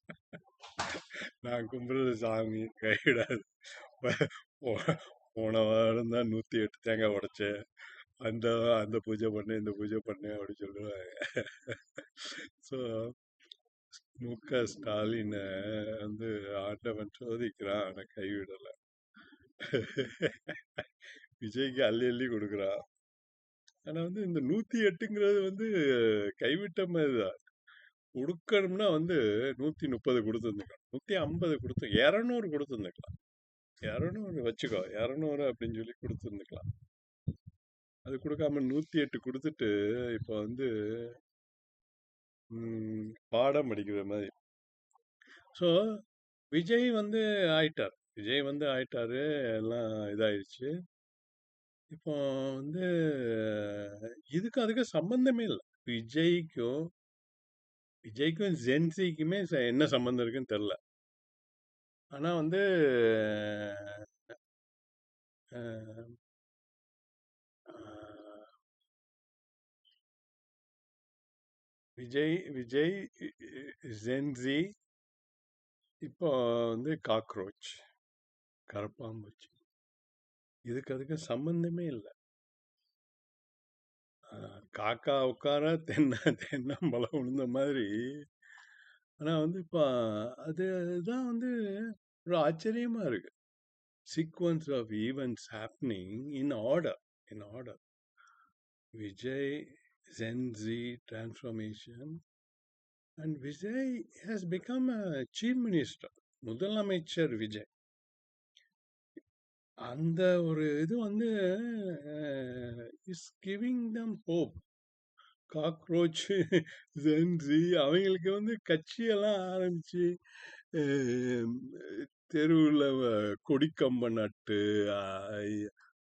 [SPEAKER 1] நான் கும்பிடுறது சாமி கைவிடாது. போன வாரம் தான் 108 தேங்காய் உடைச்சேன், அந்த அந்த பூஜை பண்ணு இந்த பூஜை பண்ணு அப்படின்னு சொல்லுவாங்க. ஸோ மு.க. ஸ்டாலின் வந்து ஆண்டவன் சோதிக்கிறான் ஆனா கைவிடலை. விஜய்க்கு அள்ளி அள்ளி கொடுக்குறான். ஆனா வந்து இந்த 108ங்கிறது வந்து கைவிட்ட மாதிரிதான். கொடுக்கணும்னா வந்து 130 கொடுத்துருந்துக்கலாம், 150 கொடுத்து 200 கொடுத்துருந்துக்கலாம். 200 வச்சுக்கோ 200 அப்படின்னு சொல்லி கொடுத்துருந்துக்கலாம். அது கொடுக்காம 108 கொடுத்துட்டு இப்போ வந்து பாடம் படிக்கிற மாதிரி. ஸோ விஜய் வந்து ஆயிட்டாரு, எல்லாம் இதாயிடுச்சு. இப்போ வந்து இதுக்கு அதுக்கு சம்பந்தமே இல்லை. விஜய்க்கும் ஜென்சிக்குமே என்ன சம்பந்தம் இருக்குன்னு தெரியல. ஆனா வந்து விஜய் ஜென்சி இப்போ வந்து காக்ரோச் கரப்பாம்பூச்சி, இதுக்கு அதுக்கு சம்பந்தமே இல்லை. காக்கா உட்கார தென்னம்பழம் விழுந்த மாதிரி. ஆனா வந்து இப்போ அதுதான் வந்து ஒரு ஆச்சரியமா இருக்கு. Sequence of events happening in order. Vijay Gen Z transformation and Vijay has become a chief minister. முதலமைச்சர் விஜய். அந்த ஒரு இது வந்து is giving them hope. Cockroach Gen Z அவங்களுக்கு வந்து கட்சியெல்லாம் ஆரம்பிச்சு தெருவில் கொடிக்கம்பம் நட்டு,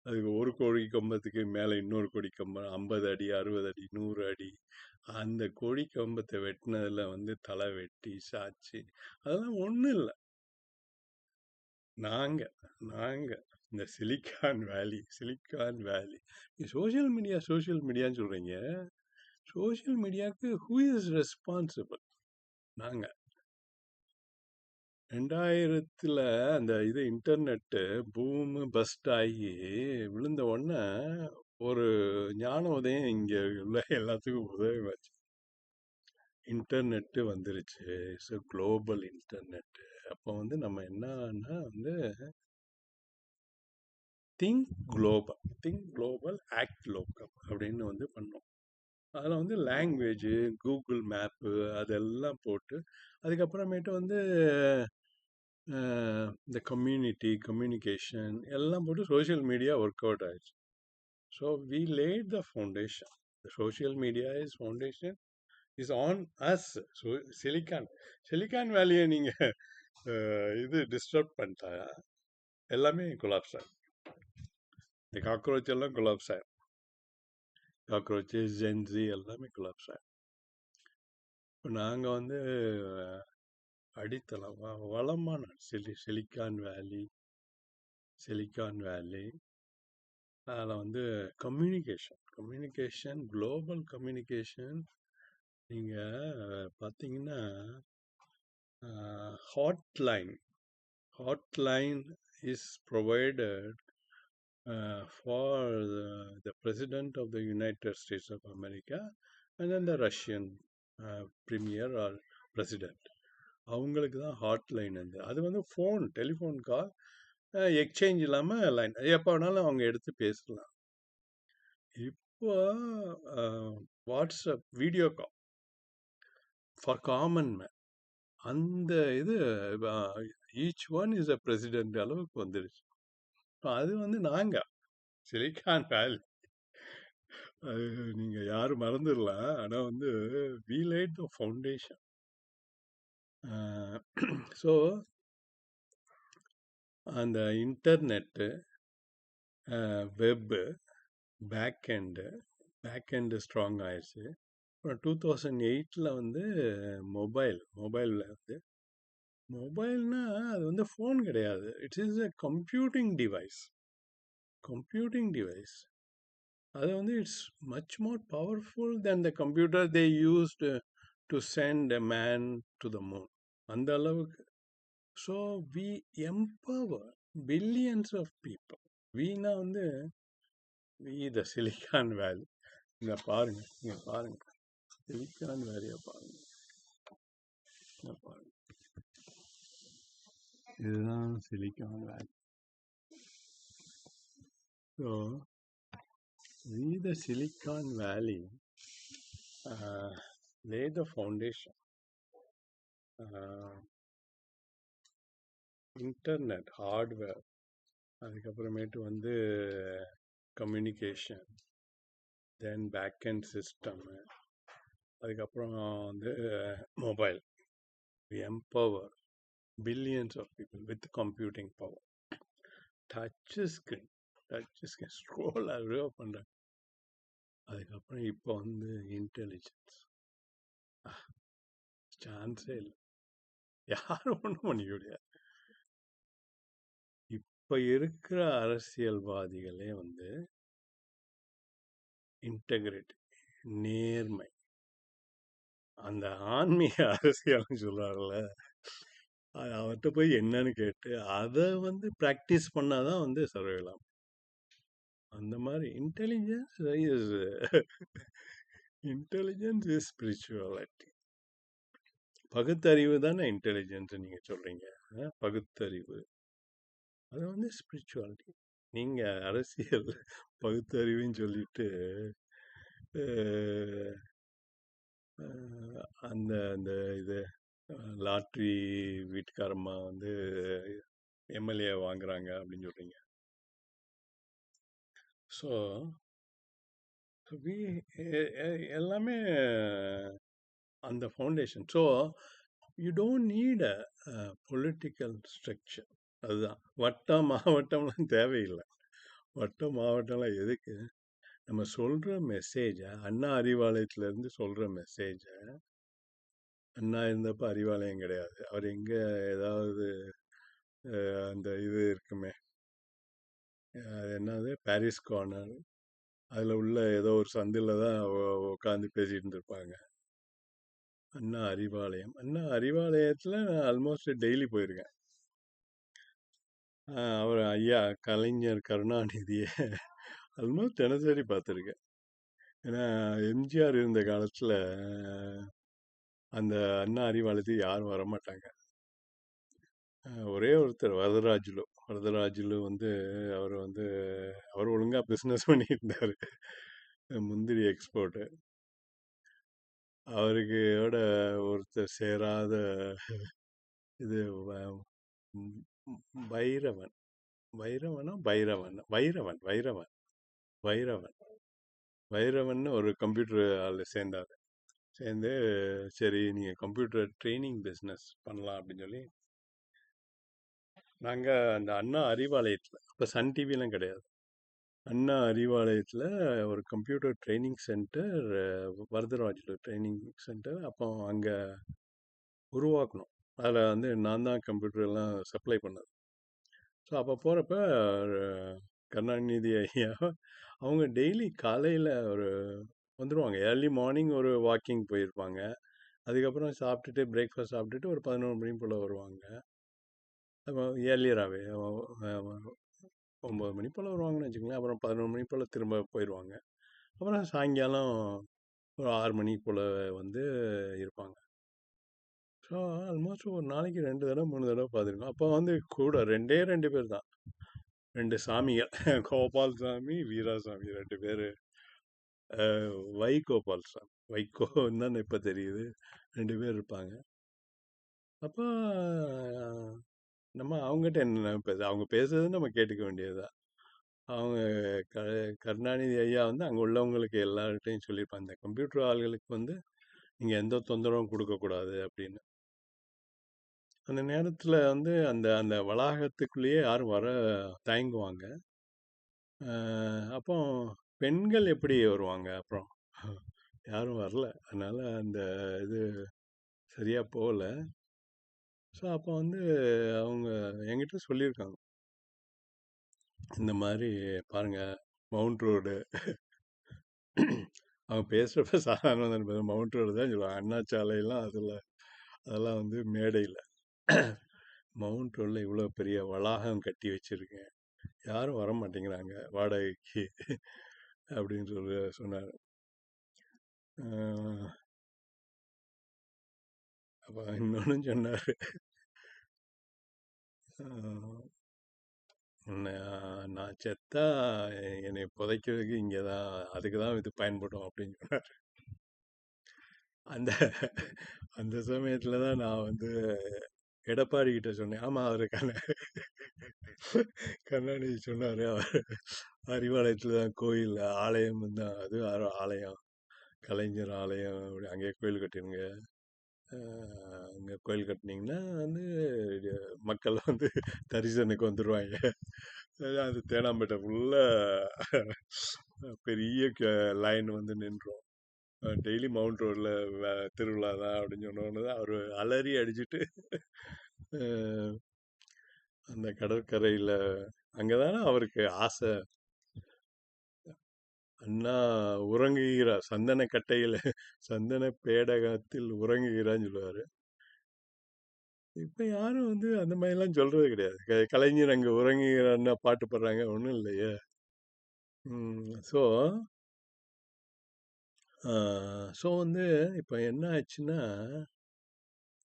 [SPEAKER 1] அதுக்கு ஒரு கொடி கம்பத்துக்கு மேலே இன்னொரு கொடி கம்பம் 50 அடி 60 அடி 100 அடி, அந்த கொடி கம்பத்தை வெட்டினதுல வந்து தலை வெட்டி சாட்சி அதெல்லாம் ஒன்றும் இல்லை. நாங்க இந்த சிலிக்கான் வேலி சோஷியல் மீடியான்னு சொல்றீங்க. சோஷியல் மீடியாவுக்கு ஹூ இஸ் ரெஸ்பான்சிபிள்? நாங்க 2000 அந்த இது இன்டர்நெட்டு பூமு பஸ்ட் ஆகி விழுந்த உடனே ஒரு ஞான உதயம் இங்க உள்ள எல்லாத்துக்கும் உதவியாச்சு. இன்டர்நெட்டு வந்துருச்சு. So global internet. அப்போ வந்து நம்ம என்னன்னா வந்து திங்க் குளோபல் ஆக்ட் லோக்கல் அப்படின்னு வந்து பண்ணோம். அதில் வந்து லாங்குவேஜு, கூகுள் மேப்பு அதெல்லாம் போட்டு அதுக்கப்புறமேட்டு வந்து இந்த கம்யூனிகேஷன் எல்லாம் போட்டு சோஷியல் மீடியா ஒர்க் அவுட் ஆயிடுச்சு. So we laid the foundation. The social media is foundation is on us. So silicon வேலியை நீங்கள் இது டிஸ்டர்ப் பண்ணிட்டா எல்லாமே கொலாப்ஸ் ஆகும். இந்த காக்ரோச் எல்லாம் கொலாப்ஸ் ஆகும். காக்ரோச்சு ஜென்ஸி எல்லாமே கொலாப்ஸ் ஆகும். இப்போ நாங்கள் வந்து அடித்தளம் வளமான சிலிக்கான் வேலி அதில் வந்து கம்யூனிகேஷன் குளோபல் கம்யூனிகேஷன். நீங்கள் பார்த்தீங்கன்னா hotline is provided for the President of the United States of America and then the Russian Premier or President. அவங்களுக்கு தான் ஹாட்லைன். அது வந்து டெலிஃபோன் கால் எக்ஸ்சேஞ்ச் இல்லாமல் லைன் எப்போ வேணாலும் அவங்க எடுத்து பேசலாம். இப்போ WhatsApp video call for common man, அந்த இது each one is a president அளவுக்கு வந்துடுச்சு. அது வந்து நாங்கள் சிலிக்கான் வேலி, அது நீங்கள் யாரும் மறந்துடலாம். ஆனால் வந்து we laid the foundation. So அந்த internet, web, back end strong ஆயிடுச்சு. அப்புறம் 2008 வந்து மொபைலில் வந்து மொபைல்னா அது வந்து ஃபோன் கிடையாது. It's is a computing device. அது வந்து it's much more powerful than the computer they used to sent a man to the moon. அந்த அளவுக்கு. So we empower billions of people. வீணா வந்து வி த சிலிக்கான் வேலி. இங்கே பாருங்க, சிலிக்கான் வேலியை பாருங்க. இதுதான் silicon valley. So we the Silicon Valley lay the foundation. Internet hardware, அதுக்கப்புறமேட்டு வந்து கம்யூனிகேஷன், தென் பேக்எண்ட் சிஸ்டம்மு, அதுக்கப்புறம் வந்து mobile. We empower billions of people with computing power. Touch screen scroll அவ்வளோ பண்ணுறேன். அதுக்கப்புறம் இப்போ வந்து இன்டெலிஜென்ஸ், சான்ஸே இல்லை, யாரும் ஒன்றும் பண்ணிக்க முடியாது. இப்போ இருக்கிற அரசியல்வாதிகளே வந்து இன்டெகிரிட்டி, நேர்மை, அந்த ஆன்மீக அரசியல்னு சொல்கிறாங்கல்ல, அது அவர்கிட்ட போய் என்னன்னு கேட்டு அதை வந்து ப்ராக்டிஸ் பண்ணாதான் வந்து சர்வைலாம். அந்த மாதிரி இன்டெலிஜென்ஸ் இஸ் ஸ்பிரிச்சுவாலிட்டி. பகுத்தறிவு தானே இன்டெலிஜென்ஸ் நீங்கள் சொல்கிறீங்க. பகுத்தறிவு அது வந்து ஸ்பிரிச்சுவாலிட்டி. நீங்கள் அரசியல் பகுத்தறிவுன்னு சொல்லிட்டு அந்த அந்த இது லாட்ரி வீட்டுக்காரம்மா வந்து எம்எல்ஏ வாங்குறாங்க அப்படின்னு சொல்கிறீங்க. ஸோ எல்லாமே அந்த foundation. So you don't need a political structure. அதுதான் வட்டம் மாவட்டம்லாம் தேவையில்லை. வட்டம் மாவட்டம்லாம் எதுக்கு? நம்ம சொல்கிற மெசேஜை, அண்ணா அறிவாலயத்திலேருந்து சொல்கிற மெசேஜை, அண்ணா இருந்தப்போ அறிவாலயம் கிடையாது, அவர் எங்கே ஏதாவது அந்த இது இருக்குமே, அது என்னது பாரிஸ் கார்னர், அதில் உள்ள ஏதோ ஒரு சந்தில் தான் உட்காந்து பேசிகிட்டு இருந்திருப்பாங்க. அண்ணா அறிவாலயத்தில் நான் ஆல்மோஸ்ட் டெய்லி போயிருக்கேன். அவர் ஐயா கலைஞர் கருணாநிதியை ஆல்மோஸ்ட் தினசரி பார்த்துருக்கேன். ஏன்னா எம்ஜிஆர் இருந்த காலத்தில் அந்த அண்ணா அறிவாலயத்துக்கு யாரும் வரமாட்டாங்க. ஒரே ஒருத்தர் வரதராஜுலு வந்து அவர் ஒழுங்காக பிஸ்னஸ் பண்ணியிருந்தார், முந்திரி எக்ஸ்போர்ட்டு. அவருக்கோட ஒருத்தர் சேராத இது ம், பைரவன். பைரவனா பைரவன் வைரவன் வைரவன் வைரவன் வைரவன் ஒரு கம்ப்யூட்டர் ஆள் சேர்ந்தார். சேர்ந்து சரி நீங்கள் கம்ப்யூட்டர் ட்ரைனிங் பிஸ்னஸ் பண்ணலாம் அப்படின்னு சொல்லி நாங்கள் அந்த அண்ணா அறிவாலயத்தில், அப்போ சன் டிவிலாம் கிடையாது, அண்ணா அறிவாலயத்தில் ஒரு கம்ப்யூட்டர் ட்ரைனிங் சென்டர், வரதராஜில் ட்ரைனிங் சென்டர் அப்போ அங்கே உருவாக்கணும். அதில் வந்து நான் தான் கம்ப்யூட்டர்லாம் சப்ளை பண்ணது. ஸோ அப்போ போகிறப்ப கருணாநிதி ஐயா அவங்க டெய்லி காலையில் ஒரு வந்துடுவாங்க. ஏர்லி மார்னிங் ஒரு வாக்கிங் போயிருப்பாங்க. அதுக்கப்புறம் சாப்பிட்டுட்டு பிரேக்ஃபாஸ்ட் சாப்பிட்டுட்டு ஒரு 11 மணி போல் வருவாங்க. ஏர்லியராகவே 9 மணி போல் வருவாங்கன்னு வச்சுக்கோங்களேன். அப்புறம் 11 மணி போல் திரும்ப போயிடுவாங்க. அப்புறம் சாயங்காலம் ஒரு 6 மணி போல் வந்து இருப்பாங்க. ஸோ ஆல்மோஸ்ட் ஒரு நாளைக்கு 2 தடவை 3 தடவை பார்த்துருக்கோம். அப்போ வந்து கூட 2 பேர் தான், 2 சாமிகள், கோபால் சாமி வீராசாமி 2 பேர். வை கோபால் சாமி, வைகோன்னு தான் இப்போ தெரியுது, 2 பேர் இருப்பாங்க. அப்போ நம்ம அவங்ககிட்ட என்ன பேச, அவங்க பேசுறது நம்ம கேட்டுக்க வேண்டியதுதான். அவங்க க கருணாநிதி ஐயா வந்து அங்கே உள்ளவங்களுக்கு எல்லார்கிட்டையும் சொல்லியிருப்பாங்க, இந்த கம்ப்யூட்டர் ஆள்களுக்கு வந்து நீங்கள் எந்த தொந்தரவும் கொடுக்கக்கூடாது அப்படின்னு. அந்த நேரத்தில் வந்து அந்த அந்த வளாகத்துக்குள்ளேயே யாரும் வர தயங்குவாங்க. அப்போ பெண்கள் எப்படி வருவாங்க அப்புறம்? யாரும் வரல. அதனால் அந்த இது சரியாக போகல. ஸோ அப்போ வந்து அவங்க என்கிட்ட சொல்லியிருக்காங்க, இந்த மாதிரி பாருங்கள் மவுண்ட் ரோடு, அவங்க பேசுகிறப்ப சாதாரண மவுண்ட் ரோடு தான் சொல்லுவாங்க, அண்ணாச்சாலையெல்லாம் அதெல்லாம் வந்து மேடையில் மவுண்ட் ரோடில் இவ்வளோ பெரிய வளாகம் கட்டி வச்சுருக்கேன், யாரும் வர மாட்டேங்கிறாங்க வாடகைக்கு அப்படின்னு சொன்னார். அப்போ இன்னொன்று சொன்னார், நான் செத்தா என்னை புதைக்கிறதுக்கு இங்கே தான், அதுக்கு தான் இது பயன்படும் அப்படின்னு சொன்னார். அந்த அந்த சமயத்தில் தான் நான் வந்து எடப்பாடி கிட்ட சொன்னேன், ஆமாம் அவர் கருணாநிதி சொன்னார், அவர் அறிவாலயத்தில் தான் கோயில் ஆலயம் தான், அது ஆலயம், கலைஞர் ஆலயம், அப்படி அங்கேயே கோயில் கட்டிருங்க, அங்கே கோயில் கட்டினீங்கன்னா வந்து மக்கள் வந்து தரிசனுக்கு வந்துடுவாங்க. அது தேனாம்பேட்டை ஃபுல்லாக பெரிய லைன் வந்து நின்றோம். டெய்லி மவுண்ட் ரோடில் திருவிழா தான் அப்படின்னு சொன்னோன்னு தான் அவர் அலறி அடிச்சுட்டு அந்த கடற்கரையில் அங்கே தானே அவருக்கு ஆசை. அண்ணா உறங்குகிறார் சந்தன கட்டையில், சந்தன பேடகத்தில் உறங்குகிறான்னு சொல்லுவார். இப்போ யாரும் வந்து அந்த மாதிரிலாம் சொல்கிறது கிடையாது. கலைஞர் அங்கே உறங்குகிறான்னா பாட்டு பாடுறாங்க, ஒன்றும் இல்லையே. ஸோ ஸோ வந்து இப்போ என்ன ஆச்சுன்னா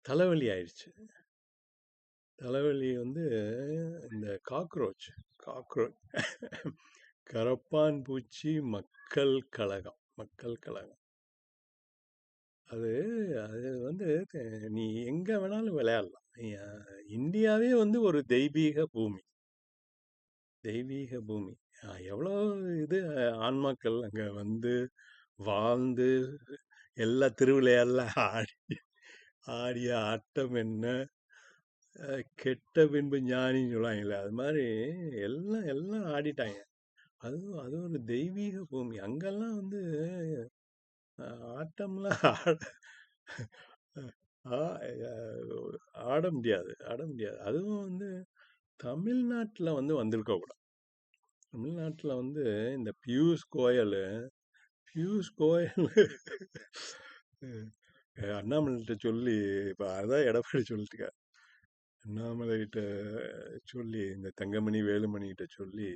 [SPEAKER 1] தலைவலி ஆயிடுச்சு. தலைவலி வந்து இந்த காக்ரோச் கரப்பான் பூச்சி மக்கள் கழகம் அது அது வந்து நீ எங்கே வேணாலும் விளையாடலாம். இந்தியாவே வந்து ஒரு தெய்வீக பூமி. எவ்வளோ இது ஆன்மாக்கள் அங்கே வந்து வாழ்ந்து எல்லா திருவிளையாடலாம் ஆடிய ஆட்டம் என்ன, கெட்ட பின்பு ஞானின்னு சொல்லுவாங்கல்ல, அது மாதிரி எல்லாம் ஆடிட்டாங்க. அது ஒரு தெய்வீக பூமி. அங்கெல்லாம் வந்து ஆட்டம்லாம் ஆட முடியாது. அதுவும் வந்து தமிழ்நாட்டில் வந்து வந்திருக்க கூடாது. தமிழ்நாட்டில் வந்து இந்த பியூஷ் கோயல் அண்ணாமலைகிட்ட சொல்லி, இப்போ அதான் எடப்பாடி சொல்லிட்டு அண்ணாமலைகிட்ட சொல்லி, இந்த தங்கமணி வேலுமணிகிட்ட சொல்லி,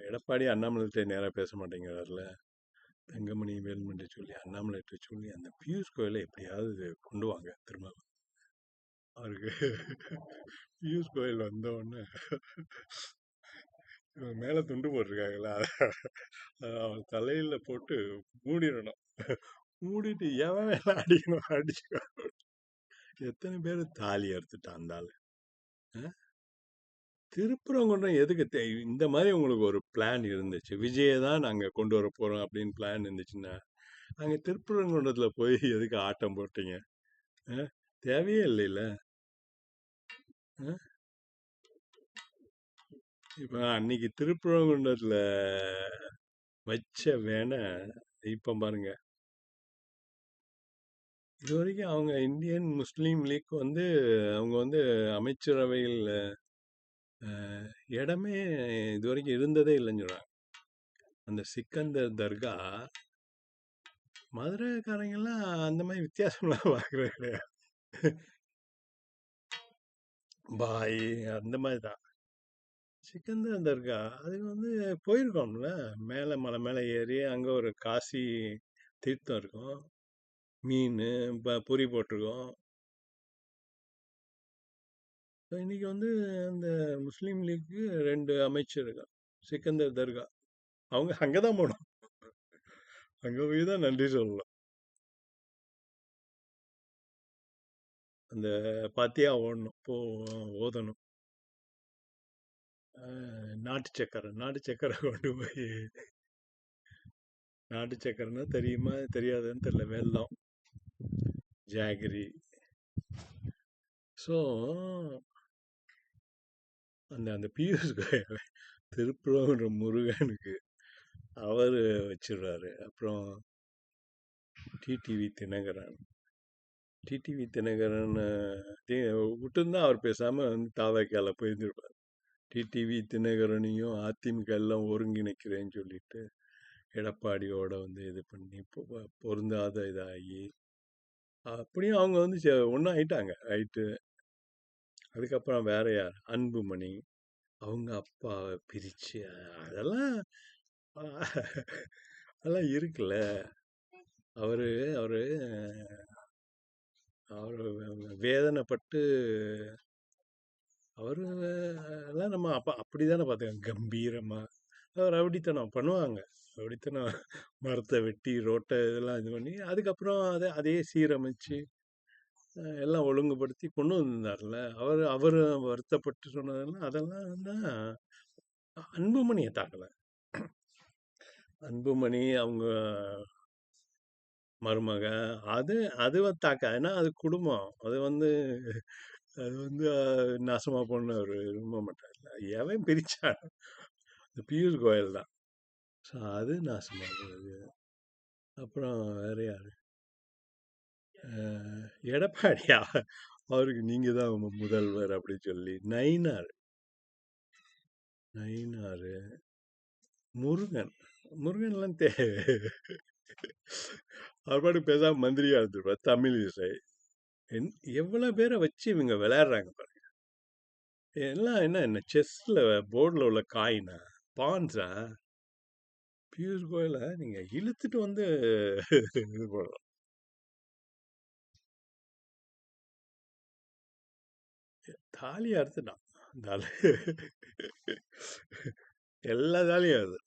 [SPEAKER 1] எடப்பாடி அண்ணாமலைகிட்ட நேராக பேச மாட்டேங்கிறார்ல, தங்கமணி வேலுமணிகிட்ட சொல்லி அண்ணாமலைகிட்ட சொல்லி அந்த பியூஷ் கோயலை எப்படியாவது கொண்டு வாங்க திரும்ப. அவருக்கு பியூஷ் கோயல் வந்தோடனே மேலே துண்டு போட்டிருக்காங்களா, அவன் தலையில் போட்டு மூடிடணும். மூடிட்டு எவன் வேணா அடிக்கணும் அடிச்சுக்கோ. எத்தனை பேர் தாலி அறுத்துட்டான் அந்த ஆளு. திருப்பரங்குன்றம் எதுக்கு இந்த மாதிரி உங்களுக்கு ஒரு பிளான் இருந்துச்சு, விஜயை தான் நாங்கள் கொண்டு வர போகிறோம் அப்படின்னு பிளான் இருந்துச்சுன்னா அங்கே திருப்பரங்குன்றத்தில் போய் எதுக்கு ஆட்டம் போட்டீங்க? தேவையே இல்லைல்ல. இப்போ அன்னைக்கு திருப்பரங்குன்றத்தில் வச்ச வேணை இப்போ பாருங்க, இது வரைக்கும் அவங்க இந்தியன் முஸ்லீம் லீக் வந்து அவங்க வந்து அமைச்சரவையில் இடமே இது வரைக்கும் இருந்ததே இல்லைன்னு சொல்கிறாங்க. அந்த சிக்கந்தர் தர்கா மதுரைக்காரங்கெல்லாம் அந்த மாதிரி வித்தியாசம்லாம் பார்க்குறது கிடையாது. பாய் அந்த மாதிரி தான். சிக்கந்தர் தர்கா அது வந்து போயிருக்கோம்ல, மேலே மலை மேலே ஏறி அங்கே ஒரு காசி தீர்த்தம் இருக்கும், மீன் பொறி போட்டிருக்கோம். இன்னைக்கு வந்து அந்த முஸ்லீம் லீக்கு 2 அமைச்சர்கள் சிக்கந்தர் தர்கா, அவங்க அங்கே தான் போகணும், அங்கே போய் தான் நன்றி சொல்லணும். அந்த பாத்தியா ஓதணும். நாட்டு சக்கரை கொண்டு போய், நாட்டு சக்கரைன்னா தெரியுமா தெரியாதுன்னு தெரியல, வெல்லம் ஜாகரி. ஸோ அந்த பியூஷ் கோயல் திருப்புறம்ன்ற முருகனுக்கு அவர் வச்சிடுறாரு. அப்புறம் டிடிவி தினகரன் விட்டுருந்தா அவர் பேசாமல் வந்து தாவைக்கால போயிருந்துருப்பார். டிடிவி தினகரனையும் அதிமுக எல்லாம் ஒருங்கிணைக்கிறேன்னு சொல்லிட்டு எடப்பாடியோட வந்து இது பண்ணி பொருந்தாத இதாகி அப்படியும் அவங்க வந்து ஒன்றும் ஆயிட்டாங்க ரைட்டு. அதுக்கப்புறம் வேற யார், அன்புமணி, அவங்க அப்பாவை பிரிச்சு அதெல்லாம் அதெல்லாம் இருக்குல்ல. அவரு அவரு அவரு வேதனைப்பட்டு அவரு எல்லாம் நம்ம அப்படிதானே பார்த்துக்கோங்க, கம்பீரமா ரவுடித்தனம் பண்ணுவாங்க. ரவுடித்தனம் மரத்தை வெட்டி ரோட்டை இதெல்லாம் இது பண்ணி அதுக்கப்புறம் அதே சீரமைச்சு எல்லாம் ஒழுங்குபடுத்தி கொண்டு வந்திருந்தார்ல. அவர் வருத்தப்பட்டு சொன்னதெல்லாம் அதெல்லாம் தான் அன்புமணியை தாக்கல. அன்புமணி அவங்க மருமக அது தாக்க, ஏன்னா அது குடும்பம், அது வந்து நாசமா போன அவர் விரும்ப மாட்டார்ல. எவன் பிரிச்சான்? பியூஷ் கோயல் தான். ஸோ அது நாசமாகுது. அப்புறம் வேற யாரு, எடப்பாடியா, அவருக்கு நீங்க தான் முதல்வர் அப்படின்னு சொல்லி நயினார் முருகன்லாம் அவர் பாட்டு பேசாம மந்திரியா இருந்துருப்பார். தமிழ் இசை எவ்வளவு பேரை வச்சு இவங்க விளையாடுறாங்க பாருங்க. எல்லாம் என்ன செஸ்ல போர்டில் உள்ள காயினா, பான்ஸா? பியூஷ் கோயல நீங்க இழுத்துட்டு வந்து இது பண்ணலாம். தாலி அறுத்துட்டான் எல்லா தாலியும் அது.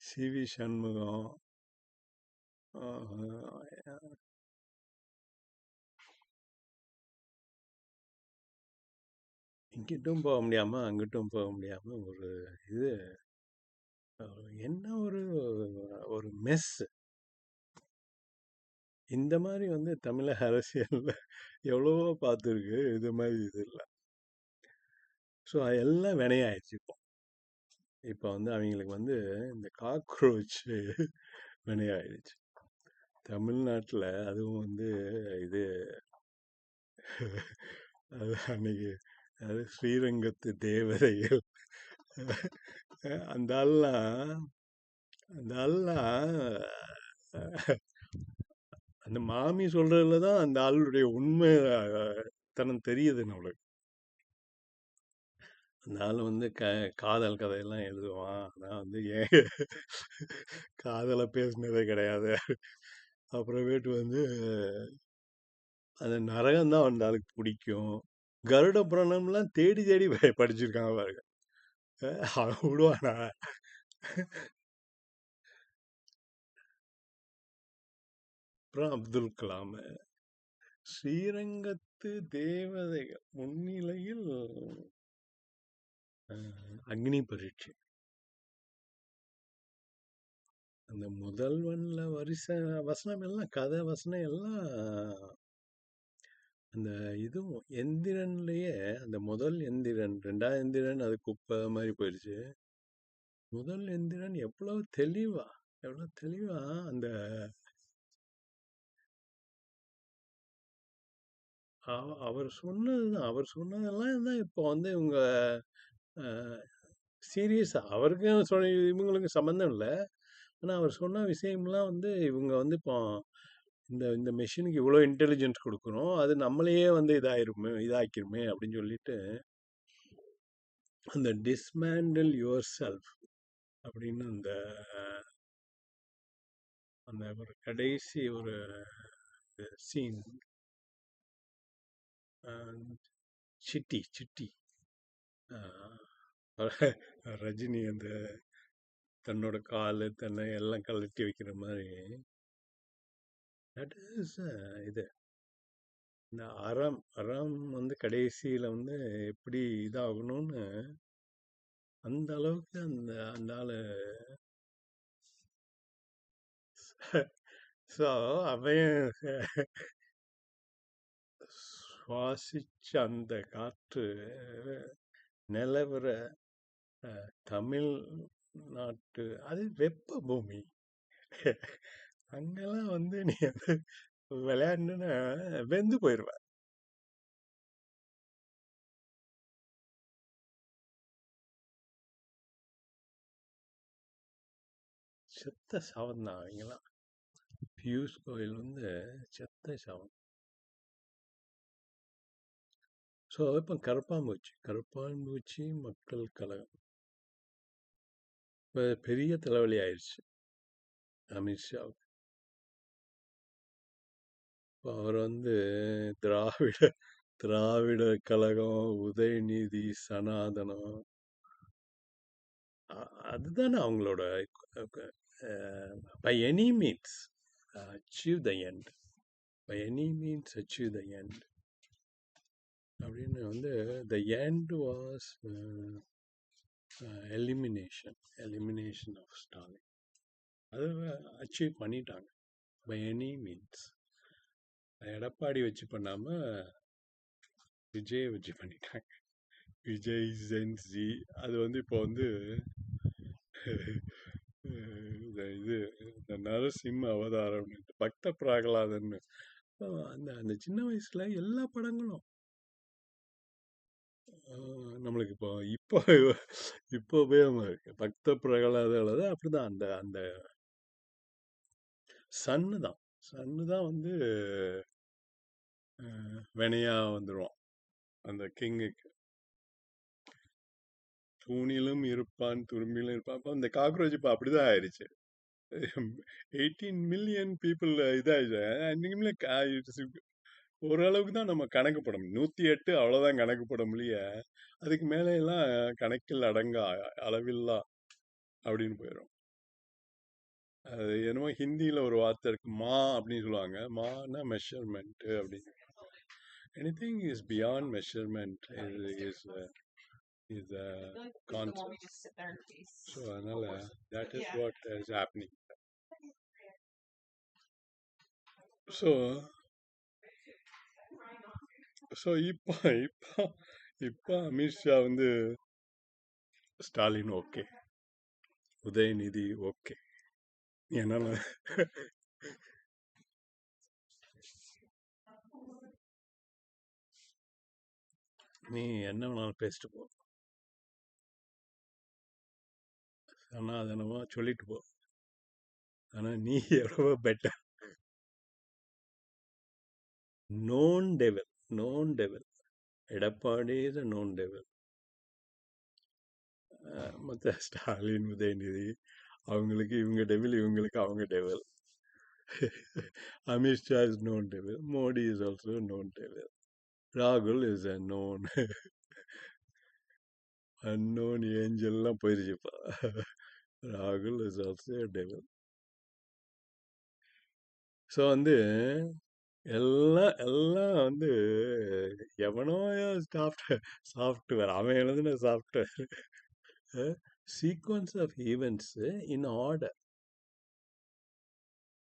[SPEAKER 1] சிவி சண்முகம் இங்கிட்டும் போக முடியாம அங்கிட்டும் போக முடியாம ஒரு இது, என்ன ஒரு மெஸ். இந்த மாதிரி வந்து தமிழக அரசியல்ல எவ்வளவோ பார்த்துருக்கு, இது மாதிரி இது இல்லை. ஸோ எல்லாம் வினையாயிடுச்சு. இப்போ வந்து அவங்களுக்கு வந்து இந்த காக்ரோச் வினையாயிடுச்சு தமிழ்நாட்டில். அதுவும் வந்து இது அது அன்னைக்கு அது ஸ்ரீரங்கத்து தேவதைகள் அந்த ஆள்லாம் அந்த மாமி சொல்றதுல தான் அந்த ஆளுடைய உண்மை தனம் தெரியுது நம்மளுக்கு. அந்த ஆள் வந்து காதல் கதையெல்லாம் எழுதுவான், ஆனால் வந்து ஏன் காதலை பேசினதே கிடையாது. அப்புறமேட்டு வந்து அந்த நரகம் தான் அந்த ஆளுக்கு பிடிக்கும். கருட புராணம்லாம் தேடி தேடி படிச்சிருக்காங்க பாருங்க. அவன் விடுவானா? அப்புறம் அப்துல் கலாம். ஸ்ரீரங்கத்து தேவதைகள் முன்னிலையில் அக்னி பரீட்சை. அந்த முதல்வன்ல வசனம் எல்லாம் கதை வசனம் எல்லாம் அந்த இதுவும் எந்திரன்லயே அந்த முதல் எந்திரன், ரெண்டாவது எந்திரன் அது குப்பை மாதிரி போயிடுச்சு. முதல் எந்திரன் எவ்வளவு தெளிவா அந்த அவர் சொன்னதுதான், அவர் சொன்னதெல்லாம் தான் இப்போ வந்து இவங்க சீரியஸா அவருக்கும் இவங்களுக்கு சம்பந்தம் இல்லை. ஆனா அவர் சொன்ன விஷயம்லாம் வந்து இவங்க வந்து இப்போ இந்த இந்த மெஷினுக்கு இவ்வளோ இன்டெலிஜென்ஸ் கொடுக்குறோம், அது நம்மளையே வந்து இதாக்கிருமே அப்படின்னு சொல்லிட்டு அந்த டிஸ்மேண்டில் யுவர் செல்ஃப் அப்படின்னு அந்த அந்த ஒரு கடைசி ஒரு சீன், சிட்டி சிட்டி ரஜினி அந்த தன்னோட காலு தன்னை எல்லாம் கழட்டி வைக்கிற மாதிரி, தட் இஸ் இது இந்த அறம் அறம் வந்து கடைசியில வந்து எப்படி இதாகணும்னு அந்த அளவுக்கு அந்த அந்த ஆளு. ஸோ அவன் சுவாசிச்ச அந்த காற்று நிலவர தமிழ் நாட்டு அது வெப்ப பூமி. அங்கெல்லாம் வந்து நீ வந்து விளையாடுனா வெந்து போயிடுவ. செத்த சவம் தான் அவங்கெல்லாம். பியூஷ் கோயில் வந்து செத்த சவம். ஸோ இப்போ கருப்பாம்பூச்சி மக்கள் கழகம் இப்போ பெரிய தலைவலி ஆயிடுச்சு அமித்ஷாவுக்கு. இப்போ அவர் வந்து திராவிட திராவிட கழகம், உதயநிதி, சனாதனம், அதுதானே அவங்களோட by any means achieve the end, by any means achieve the end அப்படின்னு வந்து the end was elimination of Stalin. அதை அச்சீவ் பண்ணிட்டாங்க பை எனி மீன்ஸ். எடப்பாடி வச்சு பண்ணாம விஜய் வச்சு பண்ணிட்டாங்க. விஜய் ஜென்சி அது வந்து இப்போ வந்து இது இந்த நரசிம்ம அவதாரம், பக்த பிரகலாதன், அந்த அந்த சின்ன வயசுல எல்லா படங்களும் நம்மளுக்கு இப்போ இப்போ உபயோகமா இருக்கு. பக்த பிரகலாதால தான் அப்படிதான் அந்த அந்த சன்னு தான் வந்து வினையா வந்துடும் அந்த கிங்குக்கு. தூணிலும் இருப்பான் துரும்பிலும் இருப்பான். இப்போ இந்த காக்ரோச் இப்போ அப்படிதான் ஆயிடுச்சு. 18 மில்லியன் பீப்புள் இதாயிடுச்சு. ஓரளவுக்கு தான் நம்ம கணக்கு போட முடியும். 108 அவ்வளோதான் கணக்கு போட முடியும். அதுக்கு மேலே எல்லாம் கணக்கில் அடங்கா அளவில்லா அப்படின்னு போயிடும். அது என்னமோ ஹிந்தியில் ஒரு வார்த்தை இருக்கு, மா அப்படின்னு சொல்லுவாங்க. மானா மெஷர்மெண்ட் அப்படின்னு. Anything is beyond measurement is concept. So அதனால that is what is happening. So so இப்போ இப்போ இப்போ அமித்ஷா வந்து ஸ்டாலின் ஓகே, உதயநிதி ஓகே. என்னால் நீ என்ன வேணாலும் பேசிட்டு போ, சனாதனமா சொல்லிட்டு போ, ஆனால் நீ எவ்வளோ better. Known டெவல் Edappadi is a known டெவல். மற்ற ஸ்டாலின், உதயநிதி அவங்களுக்கு இவங்க டெவில், இவங்களுக்கு அவங்க devil. Amit Shah is known devil, Modi is also known devil, ராகுல் இஸ் அ நோன் அன்னோன் ஏஞ்சல்லாம் போயிருச்சுப்பா. ராகுல் இஸ் ஆல்சோ டெவில். ஸோ வந்து எல்லாம் எல்லாம் வந்து எவனோ சாஃப்ட்வேர் அவன் எழுதின software sequence of events in order.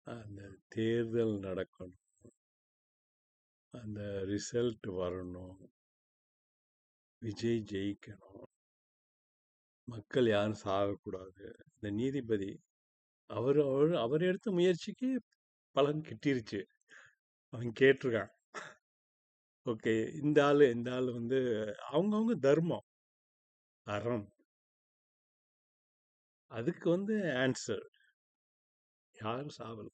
[SPEAKER 1] அந்த தேர்தல் நடக்கணும், அந்த ரிசல்ட் வரணும், விஜய் ஜெயிக்கணும், மக்கள் யாரும் சாகக்கூடாது. இந்த நீதிபதி அவர் அவர் அவர் எடுத்த முயற்சிக்கு பலன் கிட்டிருச்சு. அவன் கேட்டிருக்கான், ஓகே இந்த ஆள் வந்து அவங்கவுங்க தர்மம் அறம், அதுக்கு வந்து ஆன்சர் யாரும் சாவல.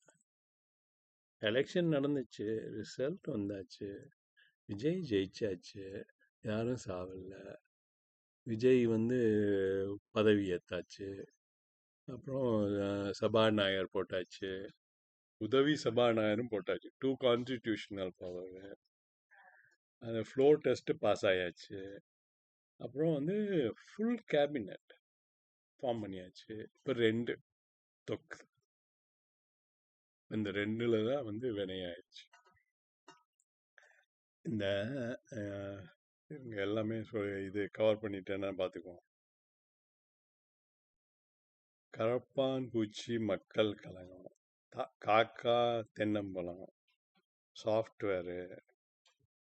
[SPEAKER 1] எலெக்ஷன் நடந்துச்சு, ரிசல்ட் வந்தாச்சு, விஜய் ஜெயிச்சாச்சு, யாரும் சாவல. விஜய் வந்து பதவி ஏத்தாச்சு. அப்புறம் சபாநாயகர் போட்டாச்சு, உதவி சபாநாயகரும் போட்டாச்சு. 2 கான்ஸ்டிடியூஷனல் பவர். அந்த ஃப்ளோர் டெஸ்ட் பாஸ் ஆயாச்சு. அப்புறம் வந்து ஃபுல் கேபினட் ஃபார்ம் பண்ணியாச்சு. இப்போ 2 தொக்கு. இந்த 2ல தான் வந்து வினையாயிடுச்சு. இந்த இவங்க எல்லாமே இது கவர் பண்ணிட்டேன்னா பார்த்துக்குவோம். கரப்பான் பூச்சி மக்கள் கழகம், காக்கா தென்னம்பலம், சாஃப்ட்வேரு,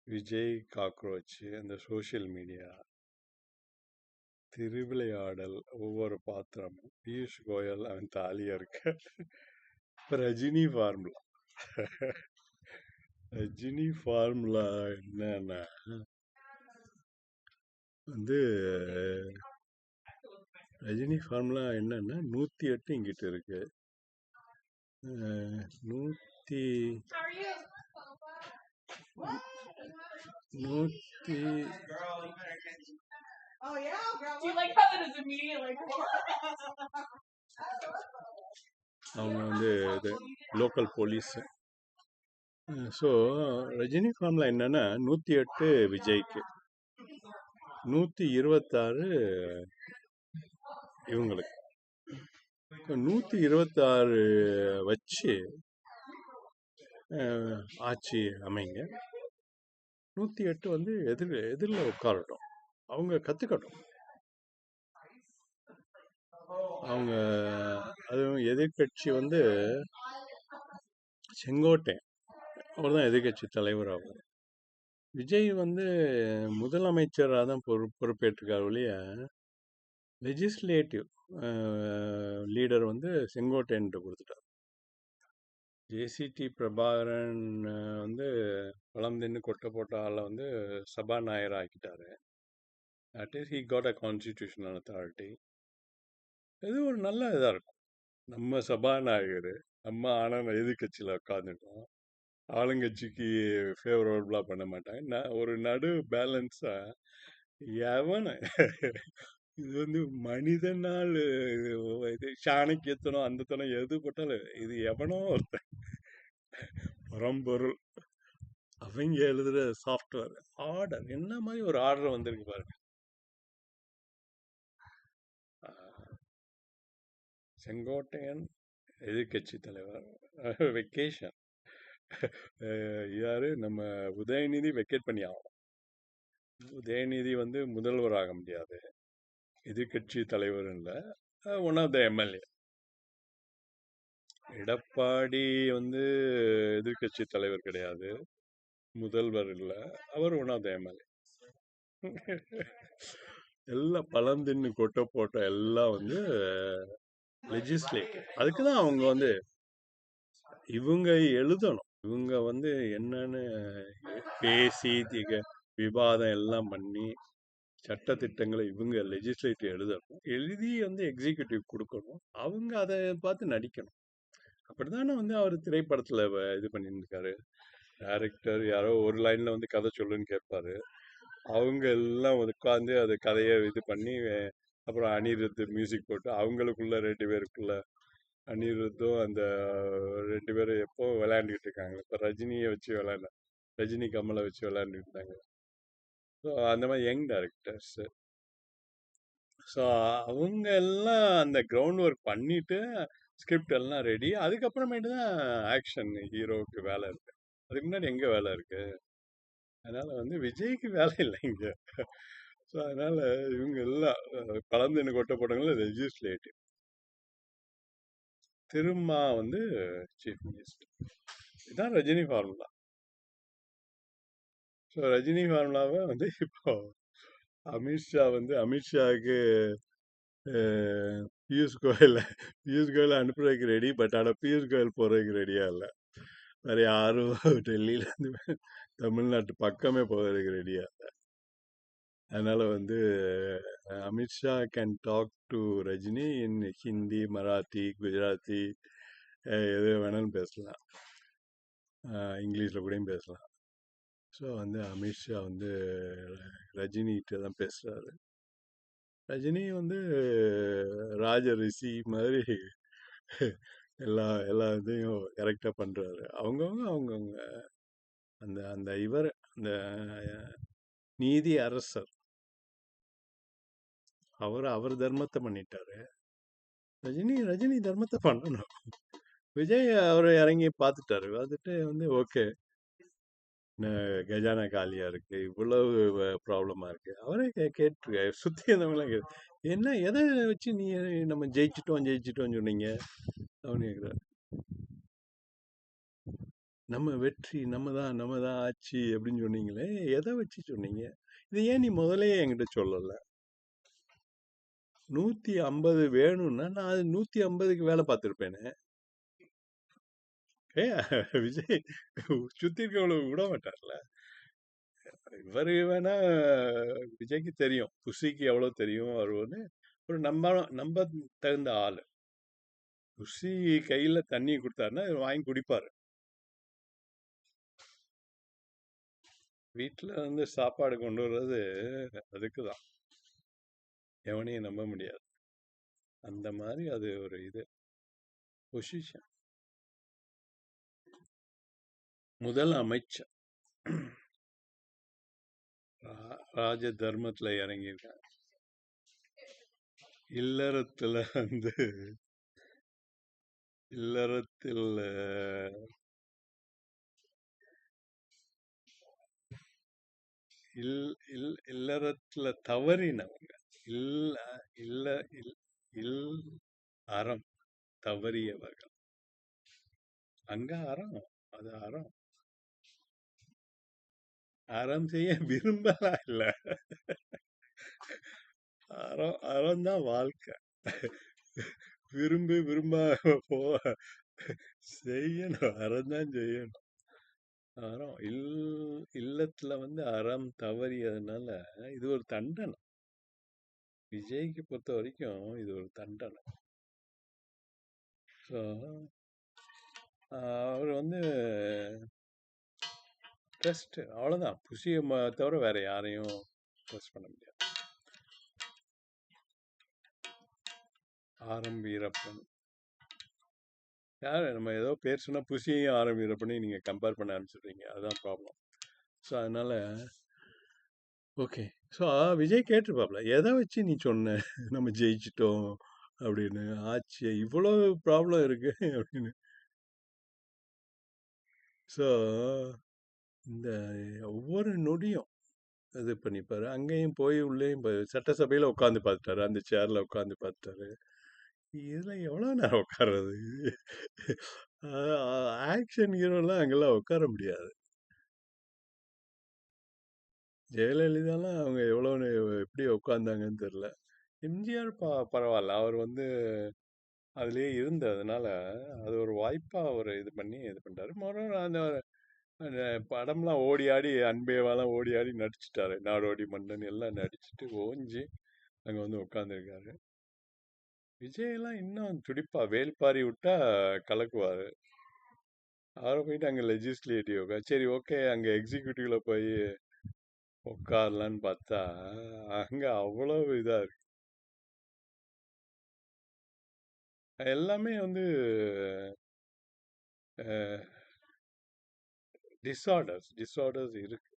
[SPEAKER 1] விஜய் காக்ரோச், அந்த சோஷியல் மீடியா, திருவிளையாடல், ஒவ்வொரு பாத்திரமும், பியூஷ் கோயல் அவன் தாலியா இருக்க, இப்போ ரஜினி ஃபார்முலா. ரஜினி ஃபார்முலா என்னன்னா வந்து ரஜினி ஃபார்முலா என்னன்னா 108 இங்கிட்ட இருக்கு. 100 100 அவங்க வந்து இது local police. So Rajini formula என்னன்னா 108 விஜய்க்கு, 126 இவங்களுக்கு. 126 வச்சு ஆட்சி அமைங்க. 108 வந்து எதிரில் உட்காரட்டும், அவங்க கற்றுக்கட்டும். அவங்க அதுவும் எதிர்கட்சி வந்து செங்கோட்டையன், அவர் தான் எதிர்கட்சி தலைவர். அவர் விஜய் வந்து முதலமைச்சராக தான் பொறுப்பேற்றிருக்கார் ஒழிய லெஜிஸ்லேட்டிவ் லீடர் வந்து செங்கோட்டையன் கொடுத்துட்டார். ஜேசிடி பிரபாகரன் வந்து பழம் தின்னு கொட்டை போட்ட ஆளை வந்து சபாநாயகர் ஆக்கிட்டாரு. That is he got a constitutional authority. இது ஒரு நல்ல இதாக இருக்கும். நம்ம சபாநாயகர் நம்ம ஆனால் எதிர்கட்சியில் உட்காந்துட்டோம், ஆளுங்கட்சிக்கு ஃபேவரபுளாக பண்ண மாட்டாங்க. ஒரு நடு பேலன்ஸாக எவனை இது வந்து மனிதனால் இது சாணக்கியத்தனம் அந்த தனம் எது போட்டாலும் இது எவனோ ஒருத்தன் பரம்பொருள் அவங்க எழுதுற சாஃப்ட்வேர் ஆர்டர் என்ன மாதிரி ஒரு ஆர்டர் வந்திருக்கு பாருங்க. செங்கோட்டையன் எதிர்கட்சி தலைவர் வெக்கேஷன். யாரு நம்ம உதயநிதி வெக்கேட் பண்ணி ஆகும். உதயநிதி வந்து முதல்வர் ஆக முடியாது, எதிர்கட்சி தலைவர் இல்லை, one of the MLA. Edappadi வந்து எதிர்கட்சி தலைவர் கிடையாது, முதல்வர் இல்லை, அவர் ஒன் ஆஃப் த எம்எல்ஏ. எல்லாம் பழம் தின்னு கொட்டை போட்ட எல்லாம் வந்து லெஜிஸ்லேட்டிவ். அதுக்கு தான் அவங்க வந்து இவங்க எழுதணும். இவங்க வந்து என்னன்னு பேசி விவாதம் எல்லாம் பண்ணி சட்டத்திட்டங்களை இவங்க லெஜிஸ்லேட்டிவ் எழுதணும், எழுதி வந்து எக்ஸிக்யூட்டிவ் கொடுக்கணும், அவங்க அதை பார்த்து நடிக்கணும். அப்படித்தானே வந்து அவர் திரைப்படத்தில் இது பண்ணியிருக்காரு. டைரக்டர் யாரோ ஒரு லைனில் வந்து கதை சொல்லுன்னு கேட்பாரு, அவங்க எல்லாம் உட்காந்து அது கதையை இது பண்ணி அப்புறம் அனிருத் மியூசிக் போட்டு அவங்களுக்குள்ள 2 பேருக்குள்ள அனிருத்தும் அந்த 2 பேரும் எப்போ விளையாண்டுக்கிட்டு இருக்காங்க. இப்போ ரஜினியை வச்சு ரஜினி கமலை வச்சு விளையாண்டுட்டு இருந்தாங்க. ஸோ அந்த மாதிரி யங் டைரக்டர்ஸ் ஸோ அவங்க எல்லாம் அந்த கிரவுண்ட் ஒர்க் பண்ணிட்டு ஸ்கிரிப்ட் எல்லாம் ரெடி. அதுக்கப்புறமேட்டு தான் ஆக்ஷன் ஹீரோவுக்கு வேலை இருக்கு. அதுக்கு முன்னாடி எங்க வேலை இருக்கு? அதனால வந்து விஜய்க்கு வேலை இல்லை இங்க. ஸோ அதனால இவங்க எல்லாம் கலந்து எனக்கு கொட்ட போட்டவங்கள லெஜிஸ்லேட்டிவ். திருமா வந்து சீஃப் மினிஸ்டர். இதுதான் ரஜினி ஃபார்முலா. ஸோ ரஜினி ஃபார்முலாவை வந்து இப்போ அமித்ஷாவுக்கு பியூஷ் கோயல் அனுப்புறதுக்கு ரெடி. பட் ஆனால் பியூஷ் கோயல் போகிறதுக்கு ரெடியா இல்லை. வேற யாரும் டெல்லியிலேருந்து தமிழ்நாட்டு பக்கமே போகிறதுக்கு ரெடியா இல்லை. அதனால வந்து Amit Shah can talk to Rajini இன் ஹிந்தி, மராத்தி, குஜராத்தி, எது வேணாலும் பேசலாம். இங்கிலீஷில் கூடயும் பேசலாம். ஸோ வந்து அமித்ஷா வந்து ரஜினிகிட்ட தான் பேசுகிறாரு. ரஜினி வந்து ராஜ ரிஷி மாதிரி எல்லா இதையும் கரெக்டாக பண்ணுறாரு. அவங்கவுங்க அந்த அந்த அந்த நீதி அரசர் அவர் தர்மத்தை பண்ணிட்டாரு. ரஜினி தர்மத்தை பண்ணணும். விஜய் அவர் இறங்கி பார்த்துட்டாரு. பார்த்துட்டு வந்து ஓகே, கஜானா காலியா இருக்கு, இவ்வளவு ப்ராப்ளமா இருக்கு. அவரே கேட்டு சுத்தி இருந்தவங்களாம் என்ன எதை வச்சு நீ நம்ம ஜெயிச்சிட்டோம் சொன்னீங்க அவனு கேட்குறாரு. நம்ம வெற்றி நம்ம தான் ஆச்சு அப்படின்னு சொன்னீங்களே, எதை வச்சு சொன்னீங்க? இது ஏன் நீ முதலே என்கிட்ட சொல்லலை? 150 வேணும்னா நான் அது 150க்கு வேலை பார்த்துருப்பேனே. விஜய் சுத்தி இருக்கவங்களுக்கு விட மாட்டார்ல. இவரு வேணா விஜய்க்கு தெரியும், புஷிக்கு எவ்வளவு தெரியும். அவர் வந்து ஒரு நம்ப தகுந்த ஆளு. புஷி கையில தண்ணி கொடுத்தாருன்னா வாங்கி குடிப்பாரு. வீட்டுல வந்து சாப்பாடு கொண்டு வர்றது அதுக்குதான். எவனையும் நம்ப முடியாது. அந்த மாதிரி அது ஒரு இது பொசிஷன். முதல் அமைச்சர் ராஜ தர்மத்துல இறங்கியிருக்காங்க. இல்லறத்துல வந்து இல்லறத்தில் இல்லறத்துல தவறினவங்க. இல்ல இல்ல இல் அறம் தவறியவர்கள். அங்க அறம், அது அறம். அறம் செய்ய விரும்பலாம் இல்ல, அறம் தான் வாழ்க்கை. விரும்பாம போ செய்யணும், அறம் தான் செய்யணும். அறம் இல்லத்துல வந்து அறம் தவறியதுனால இது ஒரு தண்டனை. விஜய்க்கு பொறுத்த வரைக்கும் இது ஒரு தண்டனை. ஸோ அவர் வந்து ட்ரஸ்ட் அவ்வளோதான். புஷியை தவிர வேற யாரையும் ட்ரஸ்ட் பண்ண முடியாது. ஆரம் வீரப்பன் யார்? நம்ம ஏதோ பேர் சொன்னால் புஷியையும் ஆரம் வீரப்பனையும் நீங்கள் கம்பேர் பண்ண ஆரம்பிச்சிடுறீங்க. அதுதான் ப்ராப்ளம். ஸோ அதனால ஓகே. ஸோ விஜய் கேட்டிருப்பாப்ல, எதை வச்சு நீ சொன்ன நம்ம ஜெயிச்சிட்டோம் அப்படின்னு, ஆச்சு இவ்வளோ ப்ராப்ளம் இருக்கு அப்படின்னு. ஸோ இந்த ஒவ்வொரு நொடியும் இது பண்ணிப்பாரு. அங்கேயும் போய் உள்ளேயும் சட்டசபையில் உட்காந்து பார்த்துட்டாரு, அந்த சேர்ல உட்காந்து பார்த்துட்டாரு. இதுல எவ்வளோ நேரம் உட்கார்றது? ஆக்ஷன் ஹீரோலாம் அங்கெல்லாம் உட்கார முடியாது. ஜெயலலிதாலாம் அவங்க எவ்வளோ எப்படி உட்காந்தாங்கன்னு தெரியல. எம்ஜிஆர் பரவாயில்ல, அவர் வந்து அதுலேயே இருந்ததுனால அது ஒரு வாய்ப்பாக அவர் இது பண்ணி இது பண்ணிட்டாரு. மறுபடியும் அந்த அந்த படம்லாம் ஓடி ஆடி, அன்பேவாலாம் ஓடி ஆடி நடிச்சிட்டாரு. நாடோடி மன்னன் எல்லாம் நடிச்சுட்டு ஓஞ்சி அங்கே வந்து உட்காந்துருக்காரு. விஜயெல்லாம் இன்னும் துடிப்பா, வேல்பாரி விட்டா கலக்குவார். அவரை போயிட்டு அங்கே லெஜிஸ்லேட்டிவ் சரி ஓகே, அங்கே எக்ஸிக்யூட்டிவ்ல போய் உட்காரலான்னு பார்த்தா அங்கே அவ்வளோ இதாக இருக்கு. எல்லாமே வந்து டிஸார்டர்ஸ் இருக்கு.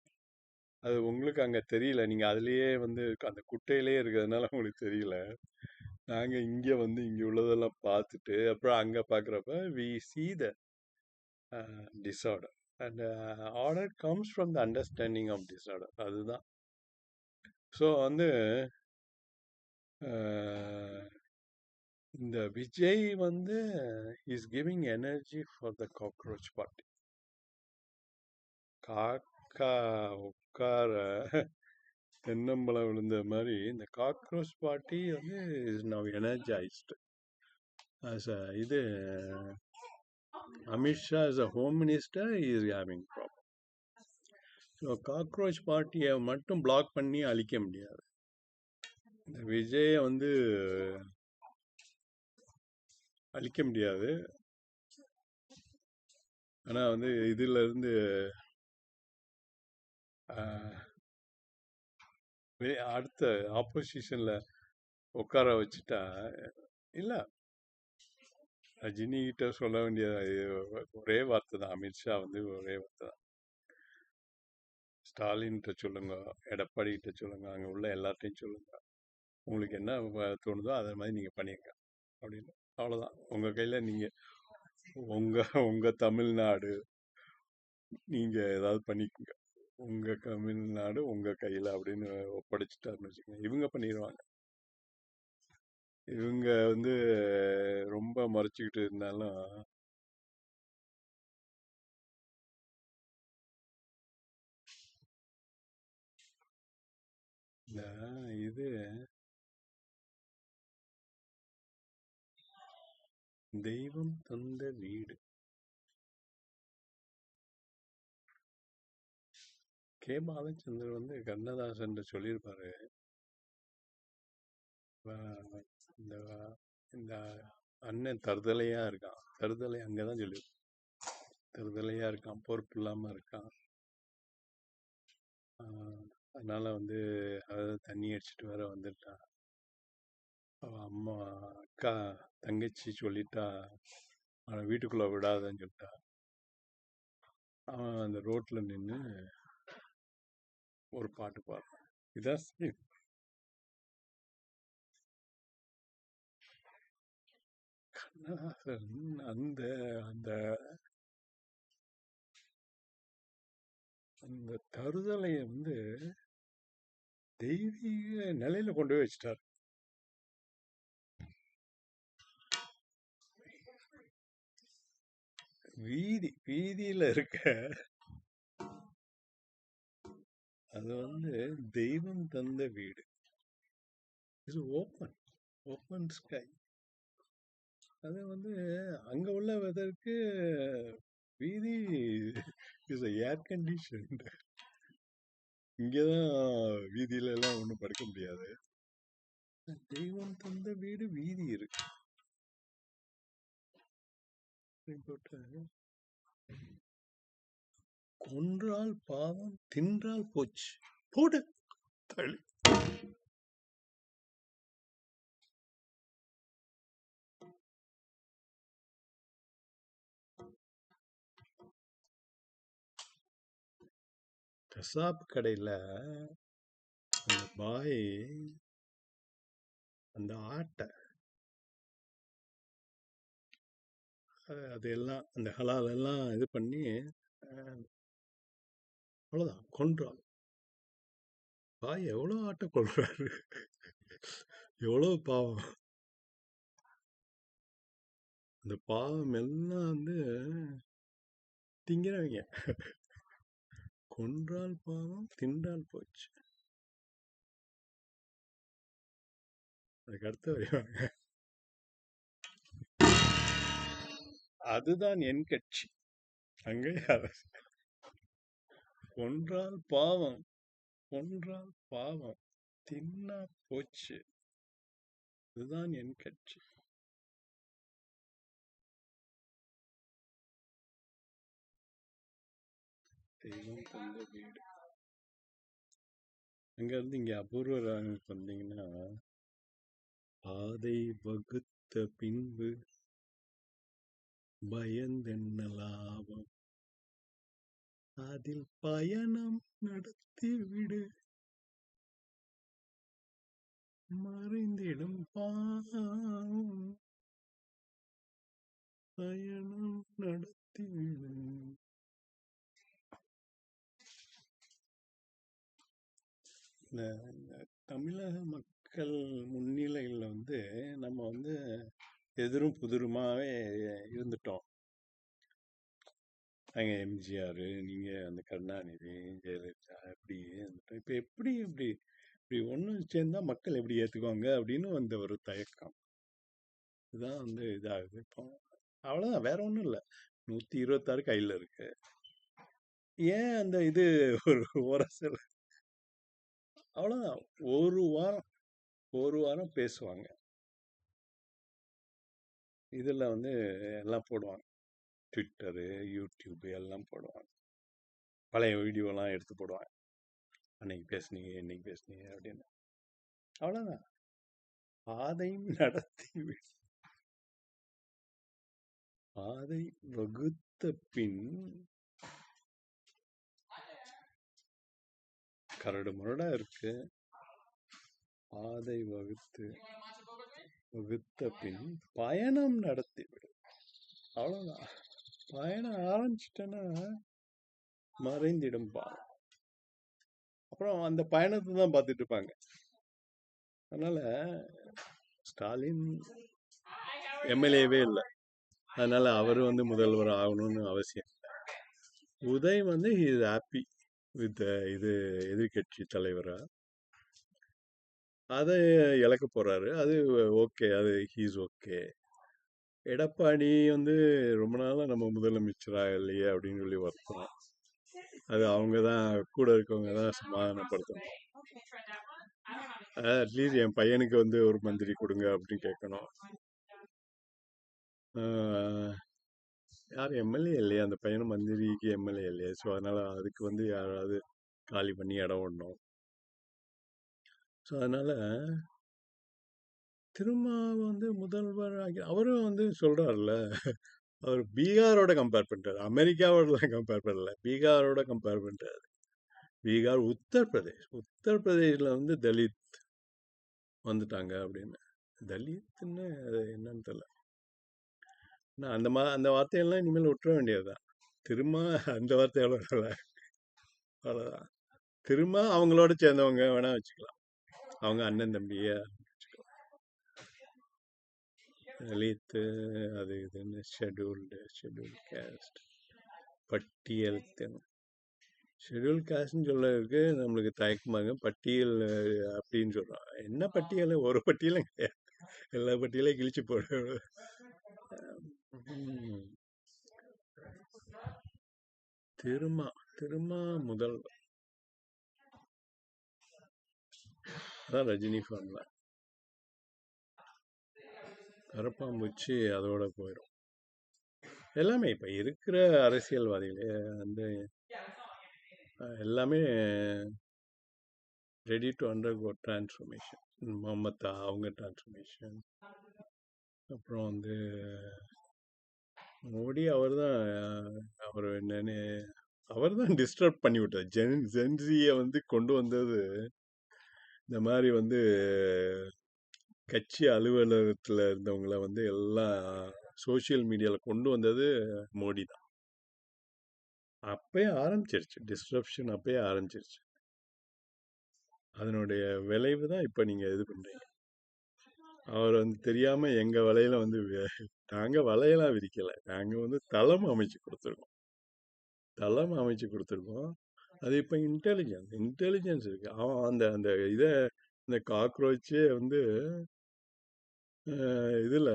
[SPEAKER 1] அது உங்களுக்கு அங்க தெரியல. நீங்க அதிலேயே வந்து அந்த குட்டையிலேயே இருக்கிறதுனால உங்களுக்கு தெரியல. நாங்க இங்க வந்து இங்க உள்ளதெல்லாம் பார்த்துட்டு, அப்புறம் அங்க பார்க்குறப்ப we see the disorder. And order comes from the understanding of disorder. அதுதான். ஸோ வந்து அஹ், இந்த விஜய் வந்து is giving energy for the cockroach party. காக்கா உட்கார தென்னம்பழம் விழுந்த மாதிரி இந்த காக்ரோச் பார்ட்டி வந்து இஸ் நவ் எனர்ஜைஸ்டு. இது Amit Shah is a home minister is having problem. So cockroach பார்ட்டியை மட்டும் பிளாக் பண்ணி அழிக்க முடியாது. இந்த விஜயை வந்து அழிக்க முடியாது. ஆனால் வந்து இதுல இருந்து அடுத்த ஆப்போசிஷன்ல உட்கார வச்சுட்டா, இல்லை ரஜினி கிட்ட சொல்ல வேண்டிய ஒரே வார்த்தை தான். அமித்ஷா வந்து ஒரே வார்த்தை தான். ஸ்டாலின்கிட்ட சொல்லுங்க, எடப்பாடி கிட்ட சொல்லுங்க, அங்கே உள்ள எல்லார்ட்டையும் சொல்லுங்க, உங்களுக்கு என்ன தோணுதோ அதை மாதிரி நீங்கள் பண்ணிடுங்க அப்படின்னு. அவ்வளோதான். உங்கள் கையில் நீங்கள் உங்கள் தமிழ்நாடு நீங்கள் ஏதாவது பண்ணிக்கோங்க, உங்கள் தமிழ்நாடு உங்கள் கையில் அப்படின்னு ஒப்படைச்சிட்டாருன்னு வச்சுக்கோங்க. இவங்க பண்ணிடுவாங்க. இவங்க வந்து ரொம்ப மறைச்சிக்கிட்டு இருந்தாலும் இந்த இது தெய்வம் தந்த வீடு. கே பாலச்சந்தர் வந்து கண்ணதாசன் சொல்லியிருப்பாரு, இந்த இந்த அண்ணன் தருதலையா இருக்கான், தருதலை அங்கதான் சொல்லி தருதலையா இருக்கான், பொறுப்பு இல்லாம இருக்கான், அதனால வந்து அதாவது தண்ணி அடிச்சுட்டு வேற வந்துட்டான். அவன் அம்மா அக்கா தங்கச்சி சொல்லிட்டா அவனை வீட்டுக்குள்ள விடாதன்னு சொல்லிட்டா. அவன் அந்த ரோட்ல நின்று ஒரு பாட்டு பாடுறான். இதான் கண்ணதாசன். அந்த அந்த அந்த தருதலையை வந்து தெய்வீக நிலையில கொண்டு போய் வச்சிட்டார். வீதியில இருக்க அது வந்து தெய்வம் தந்த வீடு. இது ஓப்பன் ஸ்கை. அது வந்து அங்க உள்ள வெதற்கு வீதி இஸ் ஏர் கண்டிஷன். இங்கதான் வீதியில எல்லாம் ஒண்ணும் படுக்க முடியாது. தெய்வம் தந்த வீடு வீதி இருக்கு. கொன்றால் பாவம், தின்றால் போச்சு, போடு தள்ளி. கசாப் கடையில அந்த பாய் அந்த ஆட்டை அது எல்லாம் அந்த ஹலால் எல்லாம் இது பண்ணி அவ்வளவுதான் கொன்றான். பாய் எவ்வளவு ஆட்டை கொள்றாரு, எவ்வளவு பாவம். அந்த பாவம் எல்லாம் வந்து திங்கிறவங்க. கொன்றால் பாவம், தின்றால் போச்சு. அதுக்கு அடுத்து வருவாங்க, அதுதான் என் கட்சி. அங்கே கொன்றால் பாவம், கொன்றால் பாவம், தின்னா போச்சு, இதுதான் என் கட்சி. தெய்வம் தந்த வீடு. அங்க இருந்து இங்க அபூர்வ ராகங்களுக்கு வந்தீங்கன்னா, பாதை வகுத்த பின்பு பயந்தென்ன லாபம், அதில் பயணம் நடத்திவிடு மறைந்திடும் பாவம் பயணம் நடத்திவிடு. இந்த தமிழக மக்கள் முன்னிலையில் வந்து நம்ம வந்து எதிரும் புதிருமாவே இருந்துட்டோம். நாங்கள் எம்ஜிஆர், நீங்கள் அந்த கருணாநிதி, ஜெயலலிதா இப்படி இருந்துட்டோம். இப்போ எப்படி இப்படி ஒன்று சேர்ந்தா மக்கள் எப்படி ஏற்றுக்குவாங்க அப்படின்னு அந்த ஒரு தயக்கம் இதுதான் வந்து இதாகுது. இப்போ அவ்வளோதான், வேற ஒன்றும் இல்லை. 126 கையில் இருக்கு. ஏன் அந்த இது ஒரு உரசல்? அவ்வளோதான். ஒரு வாரம் பேசுவாங்க. இதில் வந்து எல்லாம் போடுவாங்க, ட்விட்டரு, யூடியூப்பு எல்லாம் போடுவாங்க. பழைய வீடியோலாம் எடுத்து போடுவாங்க. அன்னைக்கு பேசுனீங்க, இன்னைக்கு பேசுனீங்க அப்படின்னு. அவ்வளோதான். பாதையும் நடத்தி பாதை வகுத்த பின் கரடு முரடா இருக்கு. பாதை வகுத்த பின் பயணம் நடத்தி விடு. அவ்வளோதான். பயணம் ஆரம்பிச்சிட்டேன்னா மறைந்திடும் பாவம். அப்புறம் அந்த பயணத்தை தான் பார்த்துட்டு இருப்பாங்க. அதனால ஸ்டாலின் எம்எல்ஏவே இல்லை, அதனால அவரு வந்து முதல்வர் ஆகணும்னு அவசியம் இல்லை. உதய் வந்து இஸ் ஹாப்பி வித் இது எதிர்கட்சி தலைவரா அதை இழக்க போறாரு. அது ஓகே, அது ஹீஸ் ஓகே. எடப்பாடி வந்து ரொம்ப நாளாக நம்ம முதலமைச்சராக இல்லையே அப்படின்னு சொல்லி வருத்தம். அது அவங்க தான், கூட இருக்கவங்க தான் சமாதானப்படுத்தணும். அட்லீஸ்ட் என் பையனுக்கு வந்து ஒரு மந்திரி கொடுங்க அப்படின்னு கேட்கணும். யார் எம்எல்ஏ இல்லையா அந்த பையனும், மந்திரிக்கு எம்எல்ஏ இல்லையா? ஸோ அதனால அதுக்கு வந்து யாராவது காலி பண்ணி இடம் விடணும். ஸோ அதனால திரும்ப வந்து முதல்வர் ஆகி அவரும் வந்து சொல்றாருல்ல, அவர் பீகாரோட கம்பேர் பண்றாரு, அமெரிக்காவோட கம்பேர் பண்ணல, பீகாரோட கம்பேர் பண்றாரு. பீகார், உத்தரப்பிரதேஷ்ல வந்து தலித் வந்துட்டாங்க அப்படின்னு. தலித்ன்னு அது என்னன்னு தெரியல. நான் அந்த வார்த்தையெல்லாம் இனிமேல் விட்டுற வேண்டியதுதான். திரும்ப அந்த வார்த்தையோட அவ்வளோதான். திரும்ப அவங்களோட சேர்ந்தவங்க வேணா வச்சுக்கலாம், அவங்க அண்ணன் தம்பிய வச்சுக்கலாம். தலித்து அது இதுன்னு ஷெட்யூல்டு கேஸ்ட், பட்டியல் ஷெட்யூல் காஸ்ட்னு சொல்றதுக்கு நம்மளுக்கு தயக்கமாங்க. பட்டியல் அப்படின்னு சொல்றோம். என்ன பட்டியல்? ஒரு பட்டியலும் கிடையாது, எல்லா பட்டியலையும் கிழிச்சு போடு. திரும்ப முதல்வர் அதான் ரஜினி ஃபார்ம்ல கரப்பாம்பூச்சி அதோட போயிடும். எல்லாமே இப்போ இருக்கிற அரசியல்வாதிகளே வந்து எல்லாமே ready to undergo transformation. Mamata அவங்க டிரான்ஸ்ஃபர்மேஷன், அப்புறம் வந்து மோடி அவர் என்னன்னு அவர் தான் டிஸ்டர்ப் பண்ணி விட்டார். ஜென்சியை வந்து கொண்டு வந்தது இந்த மாதிரி வந்து கட்சி அலுவலகத்தில் இருந்தவங்களை வந்து எல்லாம் சோசியல் மீடியாவில் கொண்டு வந்தது மோடி தான். அப்பயே ஆரம்பிச்சிருச்சு டிஸ்ட்ரப்ஷன், அப்பயே ஆரம்பிச்சிருச்சு. அதனுடைய விளைவு தான் இப்போ நீங்கள் இது பண்ணுறீங்க. அவர் வந்து தெரியாமல் எங்கள் வலையில வந்து நாங்கள் வலையெல்லாம் விரிக்கலை, நாங்கள் வந்து தளம் அமைச்சு கொடுத்துருக்கோம். அது இப்போ இன்டெலிஜென்ஸ் இருக்கு. அவன் அந்த இதை இந்த காக்ரோச்சே வந்து இதில்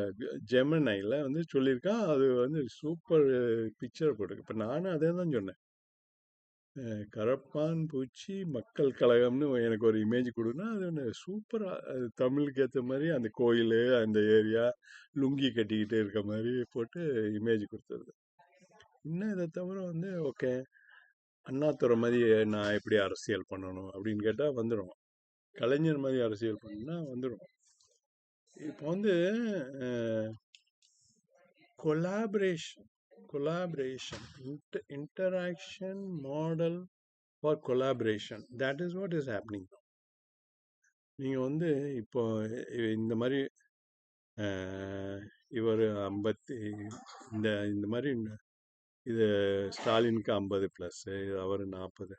[SPEAKER 1] ஜெமினையில் வந்து சொல்லியிருக்கான். அது வந்து சூப்பர் பிக்சர் போட்டிருக்கு. இப்போ நானும் அதே தான் சொன்னேன், கரப்பான் பூச்சி மக்கள் கழகம்னு எனக்கு ஒரு இமேஜ் கொடுன்னா அது ஒன்று சூப்பராக, அது தமிழுக்கு ஏற்ற மாதிரி அந்த கோயில், அந்த ஏரியா, லுங்கி கட்டிக்கிட்டு இருக்க மாதிரி போட்டு இமேஜ் கொடுத்துருது. இன்னும் இதை தவிர வந்து ஓகே, அண்ணாதுரை மாதிரி நான் எப்படி அரசியல் பண்ணணும் அப்படின்னு கேட்டால் வந்துடும், கலைஞர் மாதிரி அரசியல் பண்ணணும்னா வந்துடும். இப்போ வந்து collaboration collaboration, interaction model for collaboration. That is what is happening now. நீங்கள் வந்து இப்போ இந்த மாதிரி இவர் 50 இந்த இந்த மாதிரி இது ஸ்டாலினுக்கு 50+, அவர் 40,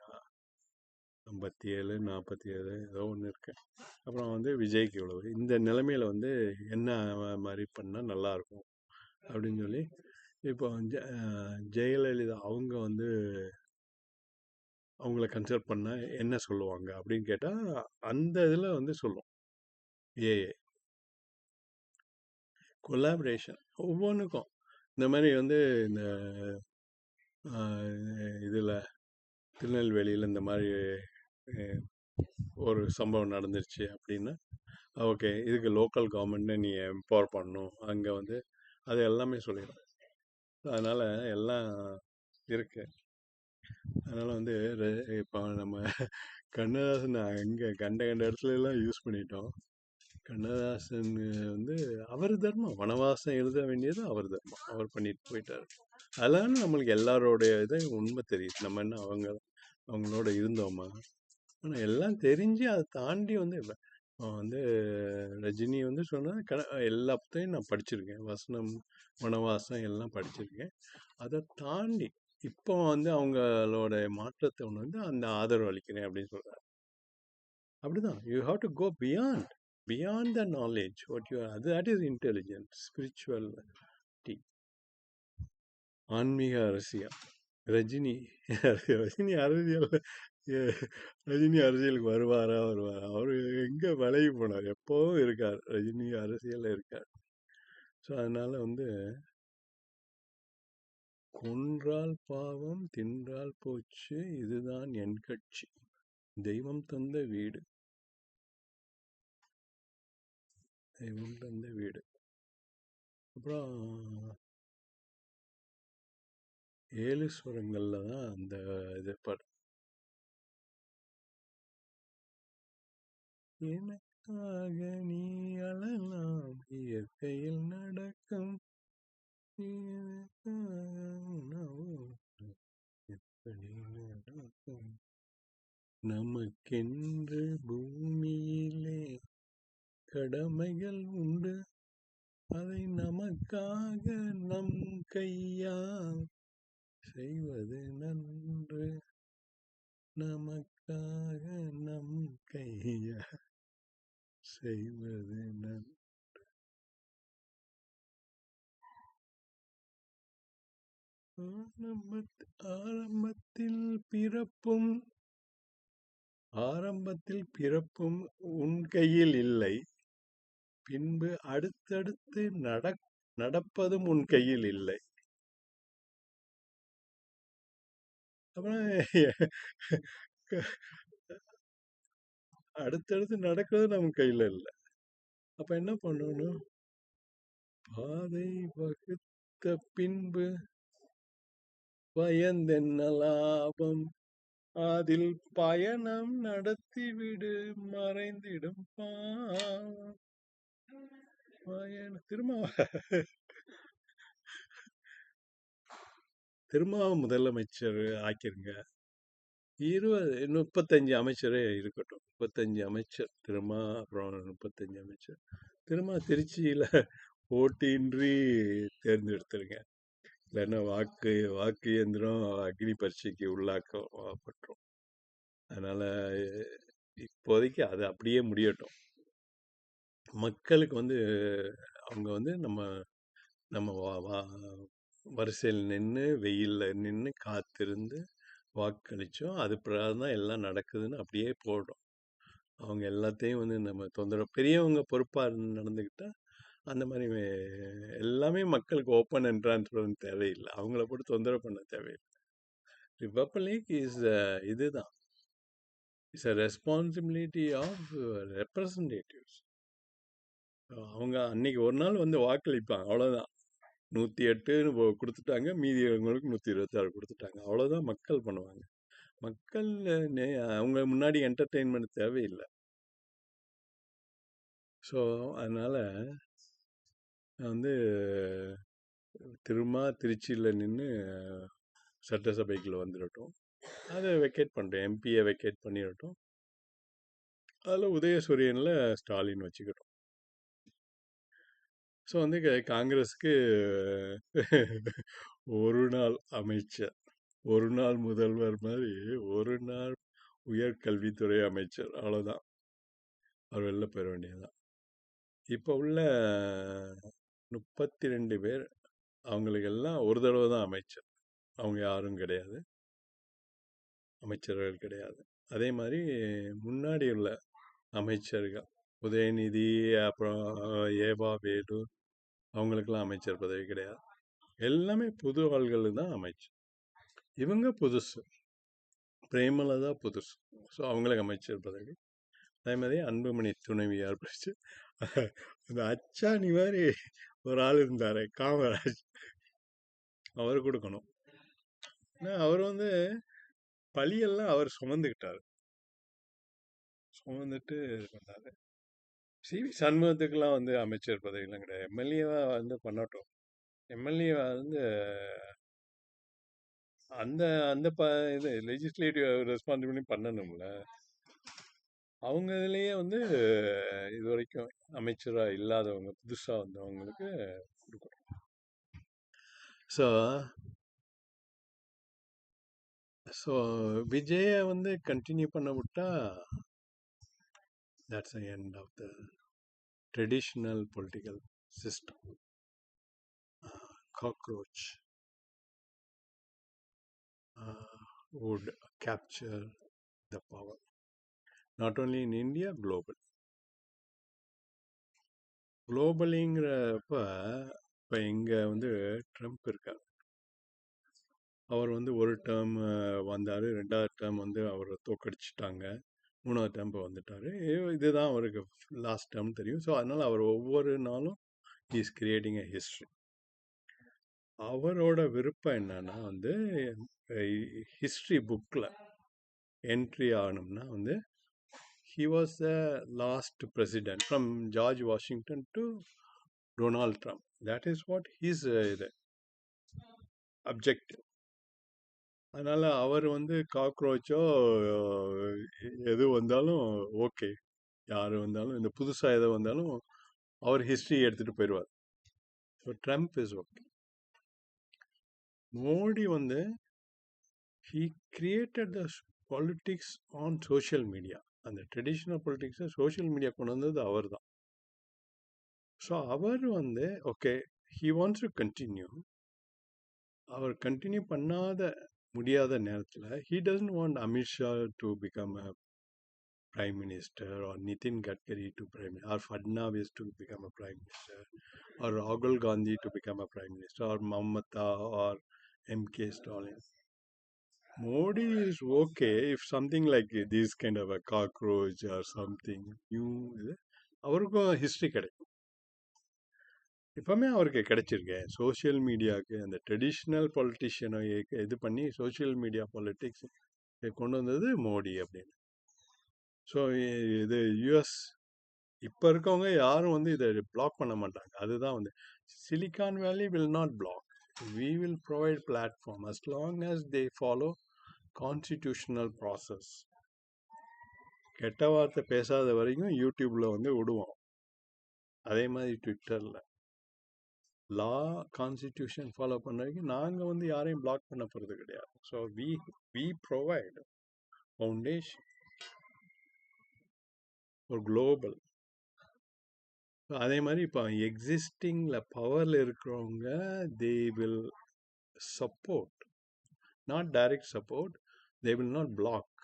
[SPEAKER 1] 57, 47 ஏதோ ஒன்று இருக்கு. அப்புறம் வந்து விஜய்க்கு இவ்வளவு. இந்த நிலைமையில வந்து என்ன மாதிரி பண்ணால் நல்லாயிருக்கும் அப்படின்னு சொல்லி இப்போ ஜெயலலிதா அவங்க வந்து அவங்கள கன்சல்ட் பண்ண என்ன சொல்லுவாங்க அப்படின்னு கேட்டால் அந்த இதில் வந்து சொல்லும் ஏஏ கொலாபரேஷன் ஒவ்வொன்றுக்கும். இந்த மாதிரி வந்து இந்த இதில் திருநெல்வேலியில் இந்த மாதிரி ஒரு சம்பவம் நடந்துருச்சு அப்படின்னா ஓகே இதுக்கு லோக்கல் கவர்மெண்ட்டை நீ எம்பவர் பண்ணணும், அங்கே வந்து அது எல்லாமே சொல்லிடும். அதனால் எல்லாம் இருக்கு. அதனால் வந்து இப்போ நம்ம கண்ணதாசன் அங்கே கண்ட இடத்துல எல்லாம் யூஸ் பண்ணிட்டோம். கண்ணதாசன் வந்து அவர் தர்மம், வனவாசம் எழுத வேண்டியது அவர் தர்மம், அவர் பண்ணிட்டு போயிட்டார். அதனால நம்மளுக்கு எல்லாரோடைய இதை உண்மை தெரியுது. நம்ம என்ன அவங்களோட இருந்தோமா? ஆனால் எல்லாம் தெரிஞ்சு அதை தாண்டி வந்து வந்து ரஜினி வந்து சொன்னால் எல்லாத்தையும் நான் படிச்சிருக்கேன், வசனம் வனவாசம் எல்லாம் படிச்சிருக்கேன். அதை தாண்டி இப்போ வந்து அவங்களோட மாற்றத்தை ஒன்று வந்து அந்த ஆதரவு அளிக்கிறேன் அப்படின்னு சொல்கிறார். அப்படிதான் you have to go beyond the knowledge what you that is intelligence, spirituality, ஆன்மீக அரசியல். ரஜினி அரசியல் ரஜினி அரசியலுக்கு வருவாரா? அவர் எங்கே விலகி போனார்? எப்போவும் இருக்கார், ரஜினி அரசியலில் இருக்கார். ஸோ அதனால் வந்து கொன்றால் பாவம் தின்றால் போச்சு, இதுதான் என் கட்சி, தெய்வம் தந்த வீடு, தெய்வம் தந்த வீடு. அப்புறம் 7 ஸ்வரங்களில் தான் அந்த இது படம். எனக்காக நீ அழலாம், இயற்கையில் நடக்கும், நமக்கென்று பூமியிலே கடமைகள் உண்டு, அதை நமக்காக நம் கையால் செய்வது நன்று, நமக்காக நம் கையால் செய்வது நன்று. ஆரம்பத்தில் பிறப்பும் உன் கையில் இல்லை, பின்பு அடுத்தடுத்து நடப்பதும் உன் கையில் இல்லை. அப்புறம் அடுத்தடுத்து நடக்கிறது நம்ம கையில் இல்லை. அப்ப என்ன பண்ணணும்? பாதை வகுத்த பின்பு பயந்தென்ன லாபம், அதில் பயணம் நடத்திவிடு, மறைந்திடும் பாவம். திரும்ப முதலமைச்சர் ஆக்கிருங்க. 35 அமைச்சரே இருக்கட்டும், 35 அமைச்சர் திரும்ப, அப்புறம் 35 அமைச்சர் திரும்ப திருச்சியில் போட்டியின்றி தேர்ந்தெடுத்துருங்க. இல்லைன்னா வாக்கு இயந்திரம் அக்னி பரீட்சைக்கு உள்ளாக்கப்பட்டுரும். அதனால் இப்போதைக்கு அது அப்படியே முடியட்டும். மக்களுக்கு வந்து அவங்க வந்து நம்ம வரிசையில் நின்று வெயிலில் நின்று காத்திருந்து வாக்களித்தோம், அது பிரகாரம் தான் எல்லாம் நடக்குதுன்னு அப்படியே போடும். அவங்க எல்லாத்தையும் வந்து நம்ம தொந்தரவு, பெரியவங்க பொறுப்பாக நடந்துக்கிட்டால் அந்த மாதிரி எல்லாமே மக்களுக்கு ஓப்பன் அண்ட் ட்ரான்ஸ்பரன்ட் தேவையில்லை, அவங்கள போட்டு தொந்தரவு பண்ண தேவையில்லை. ரிபப்ளிக் இஸ் இதுதான், it's a responsibility of representatives. அவங்க அன்னைக்கு ஒரு நாள் வந்து வாக்களிப்பாங்க, அவ்வளோதான். 108 கொடுத்துட்டாங்க, மீதியவங்களுக்கு 126 கொடுத்துட்டாங்க, அவ்வளோதான் மக்கள் பண்ணுவாங்க. மக்கள் அவங்க முன்னாடி என்டர்டெயின்மெண்ட் தேவையில்லை. ஸோ அதனால் வந்து திருச்சியில் நின்று சட்டசபைக்குள்ள வந்துடட்டும். அதை வெக்கேட் பண்ணுறேன், எம்பியை வெக்கேட் பண்ணிடட்டும். அதில் உதயசூரியனில் ஸ்டாலின் வச்சுக்கிட்டோம். ஸோ வந்து காங்கிரஸுக்கு ஒரு நாள் அமைச்சர், ஒரு நாள் முதல்வர் மாதிரி ஒரு நாள் உயர்கல்வித்துறை அமைச்சர், அவ்வளோதான். அவர் வெளில போயிட வேண்டியதுதான். இப்போ உள்ள 32 பேர், அவங்களுக்கெல்லாம் ஒரு தடவை தான் அமைச்சர். அவங்க யாரும் கிடையாது, அமைச்சர்கள் கிடையாது. அதே மாதிரி முன்னாடி உள்ள அமைச்சர்கள் உதயநிதி, அப்புறம் ஏவா வேலு, அவங்களுக்கெல்லாம் அமைச்சர் பதவி கிடையாது. எல்லாமே புது ஆள்களுக்கு தான் அமைச்சர். இவங்க புதுசு, பிரேமலதா புதுசு. ஸோ அவங்களுக்கு அமைச்சர் பதவி. அதே மாதிரி அன்புமணி துணைவியார் பிடிச்சி அந்த அச்சாணி மாதிரி ஒரு ஆள் இருந்தார் காமராஜ், அவர் கொடுக்கணும். அவர் வந்து பழியெல்லாம் அவர் சுமந்துக்கிட்டார், சுமந்துட்டு பண்ணாரு. சிவி சண்முகத்துக்கெல்லாம் வந்து அமைச்சர் பதவியெல்லாம் கிடையாது. எம்எல்ஏவா வந்து பண்ணட்டும். எம்எல்ஏ வந்து அந்த அந்த இது லெஜிஸ்லேட்டிவ் ரெஸ்பான்சிபிலிட்டி பண்ணணும்ல. அவங்க இதுலேயே வந்து இது வரைக்கும் அமைச்சராக இல்லாதவங்க, புதுசாக வந்தவங்களுக்கு கொடுக்கணும். ஸோ விஜயை வந்து கண்டினியூ பண்ண விட்டா that's the end of the traditional political system. Cockroach would capture the power, not only in India, குளோபலிங்கிறப்ப இப்போ இங்கே வந்து ட்ரம்ப் இருக்கார். அவர் வந்து ஒரு டேர்ம் வந்தார், 2வது டேர்ம் வந்து அவரை தோக்கடிச்சிட்டாங்க, 3வது டேர்ம் வந்துட்டார். இதுதான் அவருக்கு லாஸ்ட் டேர்ம் தெரியும். ஸோ அதனால் அவர் ஒவ்வொரு நாளும் இஸ் கிரியேட்டிங் எ ஹிஸ்ட்ரி. அவரோட விருப்பம் என்னன்னா வந்து ஹிஸ்ட்ரி புக்கில் என்ட்ரி ஆகணும்னா வந்து he was the last president from George Washington to Donald Trump. That is what his objective. அதனால் அவர் வந்து காக்ரோச்சோ எது வந்தாலும் ஓகே, யார் வந்தாலும், இந்த புதுசாக எது வந்தாலும் அவர் ஹிஸ்ட்ரி எடுத்துகிட்டு போயிடுவார். So Trump is okay. Modi வந்து he created the politics on social media. அந்த ட்ரெடிஷ்னல் பொலிட்டிக்ஸை சோஷியல் மீடியா கொண்டு வந்தது அவர் தான். ஸோ அவர் வந்து okay, he wants to continue. Our continue முடியாத நேரத்தில் he doesn't want Amit Shah to become a prime minister, or Nitin Gadkari to prime minister, or Fadnavis to become a prime minister, or Rahul Gandhi to become a prime minister, or Mamata, or MK Stalin. Modi is okay if something like this kind of a cockroach or something new, அவருக்கும் history கிடைக்கும். இப்போவுமே அவருக்கு கிடைச்சிருக்கேன். Social மீடியாவுக்கு அந்த traditional பொலிட்டிஷியனை இது பண்ணி social media politics கொண்டு வந்தது மோடி அப்படின்னு. ஸோ இது யூஎஸ் இப்போ இருக்கவங்க யாரும் வந்து இதை பிளாக் பண்ண மாட்டாங்க. அதுதான் வந்து silicon valley will not block. We will provide platform as long as they follow constitutional process. கெட்ட வார்த்தை பேசாத வரைக்கும் யூடியூப்பில் வந்து விடுவோம். அதே மாதிரி ட்விட்டரில் லா கான்ஸ்டிடியூஷன் ஃபாலோ பண்ண வரைக்கும் நாங்கள் வந்து யாரையும் பிளாக் பண்ண போகிறது கிடையாது. ஸோ வி ப்ரொவைட் ஃபவுண்டேஷன் ஒரு குளோபல். அதே மாதிரி இப்போ எக்ஸிஸ்டிங்கில் பவரில் இருக்கிறவங்க they will support, not direct support. They will not block,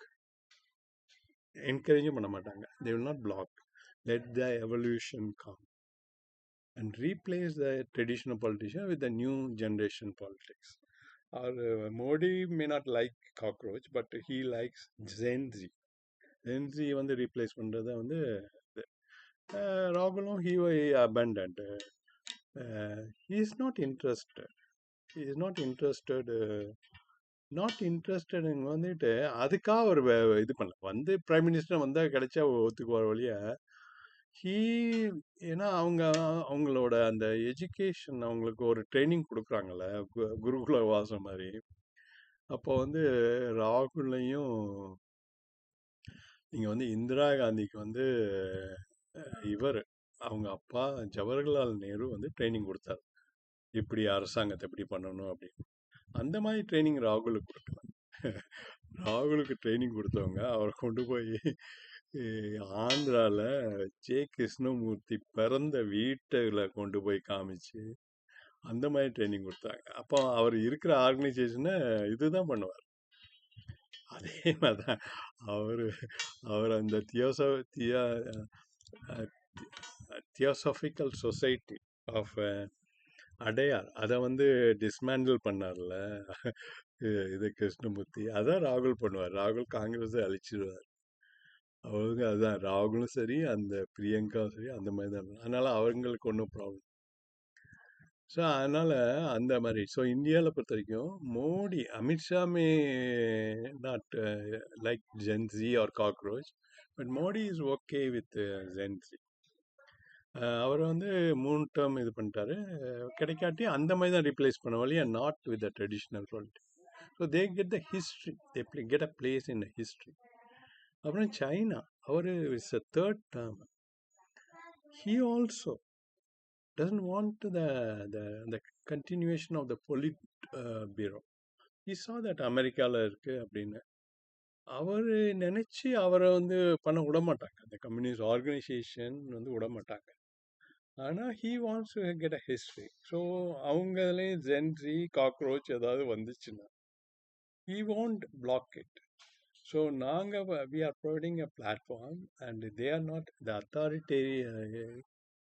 [SPEAKER 1] என்கரேஜும் பண்ண மாட்டாங்க. They will not block. Let the evolution come and replace the traditional politician with the new generation politics. Or Modi may not like cockroach, but he likes Gen Z. Gen Z வந்து replace பண்ணுறத வந்து ராகுலும் he abandoned. He is not interested. He is not interested. Not interested வந்துட்டு அதுக்காக ஒரு இது பண்ணல. வந்து prime minister வந்தால் கிடைச்சா ஒத்துக்குவார் வழியா ஹீ ஏன்னா அவங்களோட அந்த எஜுகேஷன் அவங்களுக்கு ஒரு ட்ரைனிங் கொடுக்குறாங்கல்ல, குருகுல வாசம் மாதிரி. அப்போ வந்து ராகுலையும் நீங்க வந்து இந்திரா காந்திக்கு வந்து இவர் அவங்க அப்பா ஜவஹர்லால் நேரு வந்து ட்ரைனிங் கொடுத்தாரு, இப்படி அரசாங்கத்தை எப்படி பண்ணணும் அப்படின்னு. அந்த மாதிரி ட்ரைனிங் ராகுலுக்கு கொடுக்கல. ராகுலுக்கு ட்ரைனிங் கொடுத்தவங்க அவரை கொண்டு போய் ஆந்திரால ஜே கிருஷ்ணமூர்த்தி பிறந்த வீட்டில் கொண்டு போய் காமிச்சு அந்த மாதிரி ட்ரைனிங் கொடுத்தாங்க. அப்போ அவர் இருக்கிற ஆர்கனைசேஷனை இதுதான் பண்ணுவார். அதே மாதிரி தான் அவர் அவர் அந்த தியோசபிக்கல் சொசைட்டி ஆஃப் அடையார் அதை வந்து டிஸ்மேண்டில் பண்ணார்ல இது கிருஷ்ணமூர்த்தி. அதான் ராகுல் பண்ணுவார். ராகுல் காங்கிரஸை அழிச்சிடுவார். அவங்க அதுதான் ராகுலும் சரி அந்த பிரியங்காவும் சரி அந்த மாதிரி தான். அதனால அவங்களுக்கு ஒன்றும் ப்ராப்ளம். ஸோ அதனால அந்த மாதிரி. ஸோ இந்தியாவில் பொறுத்த வரைக்கும் Modi Amit Shah may not like gen Z R cockroach, but Modi is okay with gen Z. அவர் வந்து 3 டேர்ம் இது பண்ணிட்டாரு. கிடைக்காட்டி அந்த மாதிரி தான் ரீப்ளேஸ் பண்ண வழியா, not with the traditional polity. So they get the history, they get a place in the history. அப்புறம் சைனா, அவர் it's a 3rd term. He also doesn't want the continuation of the polit bureau. He saw that அமெரிக்காவில் இருக்கு அப்படின்னு அவர் நினைச்சு அவரை வந்து பண்ண விட மாட்டாங்க. அந்த கம்யூனிஸ்ட் ஆர்கனைசேஷன் வந்து விட மாட்டாங்க. ஆனால் he wants to get a history. So அவங்களே ஜென்சி காக்ரோச் ஏதாவது வந்துச்சுன்னா he want block it. So நாங்கள் we are providing a platform and they are not the authoritarian.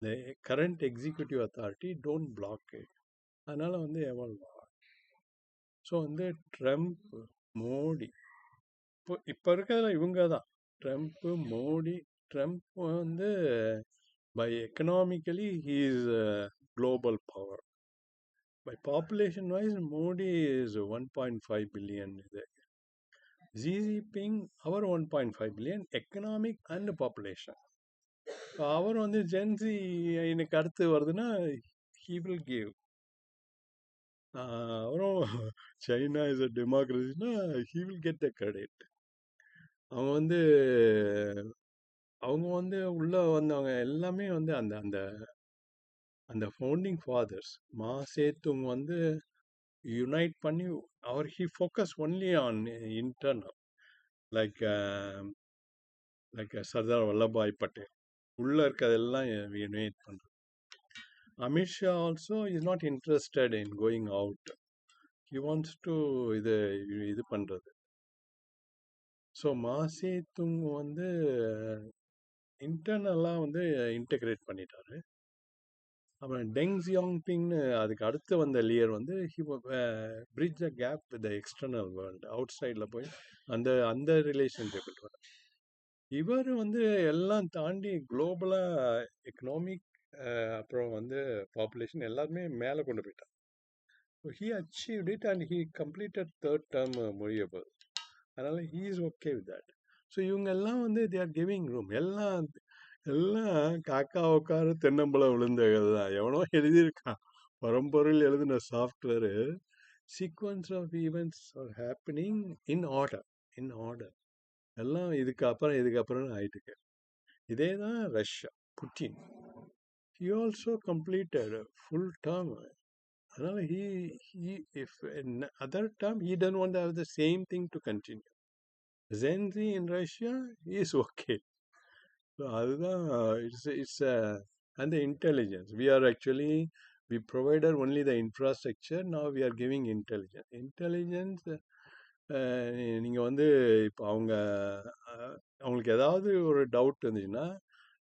[SPEAKER 1] The current executive authority don't block it. அதனால வந்து evolve ஆகும். So வந்து Trump, Modi, இப்போ இருக்கிறதுல இவங்க தான் ட்ரம்ப்பு, மோடி. ட்ரம்ப் வந்து by economically he is global power. By population wise Modi is 1.5 billion. இது ஜி ஜின்பிங் அவர் 1.5 பில்லியன் எக்கனாமிக் அண்ட் பாப்புலேஷன். அவர் வந்து ஜென்சி எனக்கு அடுத்து வருதுன்னா he will give. அப்புறம் சைனா இஸ் அ டெமோக்ரஸினா he will get the credit. அவங்க வந்து உள்ள வந்தவங்க எல்லாமே வந்து அந்த அந்த அந்த ஃபவுண்டிங் ஃபாதர்ஸ். மா சேத்துங் வந்து யுனைட் பண்ணி அவர் he focus only on internal, like Sardar Vallabhbhai Patel. உள்ள இருக்கிறதெல்லாம் யுனைட் பண்ணுறது. Amit Shah also is not interested in going out. He wants to இது பண்ணுறது. ஸோ மாசேத்துங் வந்து இன்டர்னலாக வந்து இன்டெகிரேட் பண்ணிட்டாரு. அப்புறம் டெங் ஜியாங்பிங்னு அதுக்கு அடுத்து வந்த லீடர் வந்து bridge the gap with the external world. Out சைடில் போய் அந்த அந்த ரிலேஷன்ஷிப் பண்ணுவார். இவர் வந்து எல்லாம் தாண்டி குளோபலாக எக்கனாமிக் அப்புறம் வந்து பாப்புலேஷன் எல்லாருமே மேலே கொண்டு போயிட்டார். He achieved it and he completed 3rd term முடியப்போகுது. அதனால he is okay with that. So இவங்க எல்லாம் வந்து தே ஆர் கிவிங் ரூம். எல்லாம் எல்லாம் காக்கா உட்காரு தென்னம்பலம் விழுந்தது தான். எவனோ எழுதியிருக்கான், பரம்பொருள் எழுதின software. Sequence of events are happening in order, in order. எல்லாம் இதுக்கப்புறம் ஆயிட்டுருக்கு. இதே தான் Russia, Putin. He also completed full term. அதனால if other term he don't want to have the same thing to continue. Zenzi in Russia is okay. So அதுதான் it's and the intelligence. We provided only the infrastructure. Now we are giving intelligence. நீங்கள் வந்து இப்போ அவங்களுக்கு ஏதாவது ஒரு doubt இருந்துச்சுன்னா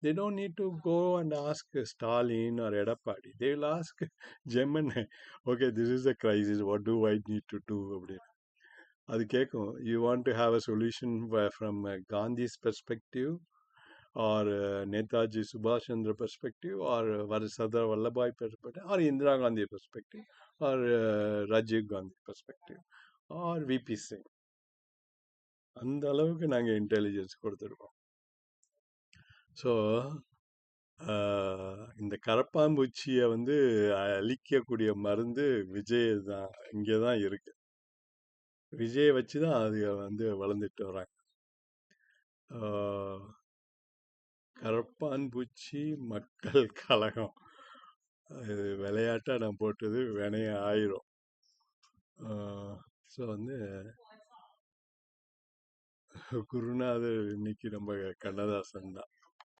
[SPEAKER 1] they don't need to go and ask Stalin or Edapadi. They will ask Gemini, okay, this is a crisis, what do I need to do அப்படின்னு அது கேட்கும். You want to have a solution from Gandhi's perspective or Netaji சுபாஷ் Chandra perspective or Sardar Vallabhbhai perspective or Indira Gandhi perspective or Rajiv Gandhi perspective or VP Singh. அந்த அளவுக்கு நாங்கள் intelligence கொடுத்துருக்கோம். So இந்த கரப்பான்பூச்சிய வந்து அழிக்கக்கூடிய மருந்து விஜய் தான். இங்கே தான் இருக்கு. விஜய வச்சு தான் அதுக வந்து வளர்ந்துட்டு வராங்க. ஆ, கரப்பான்பூச்சி மக்கள் கழகம். அது விளையாட்டா நான் போட்டது வினைய ஆயிரும். ஸோ வந்து குருநாதர் இன்னைக்கு நம்ம கண்ணதாசன் தான்.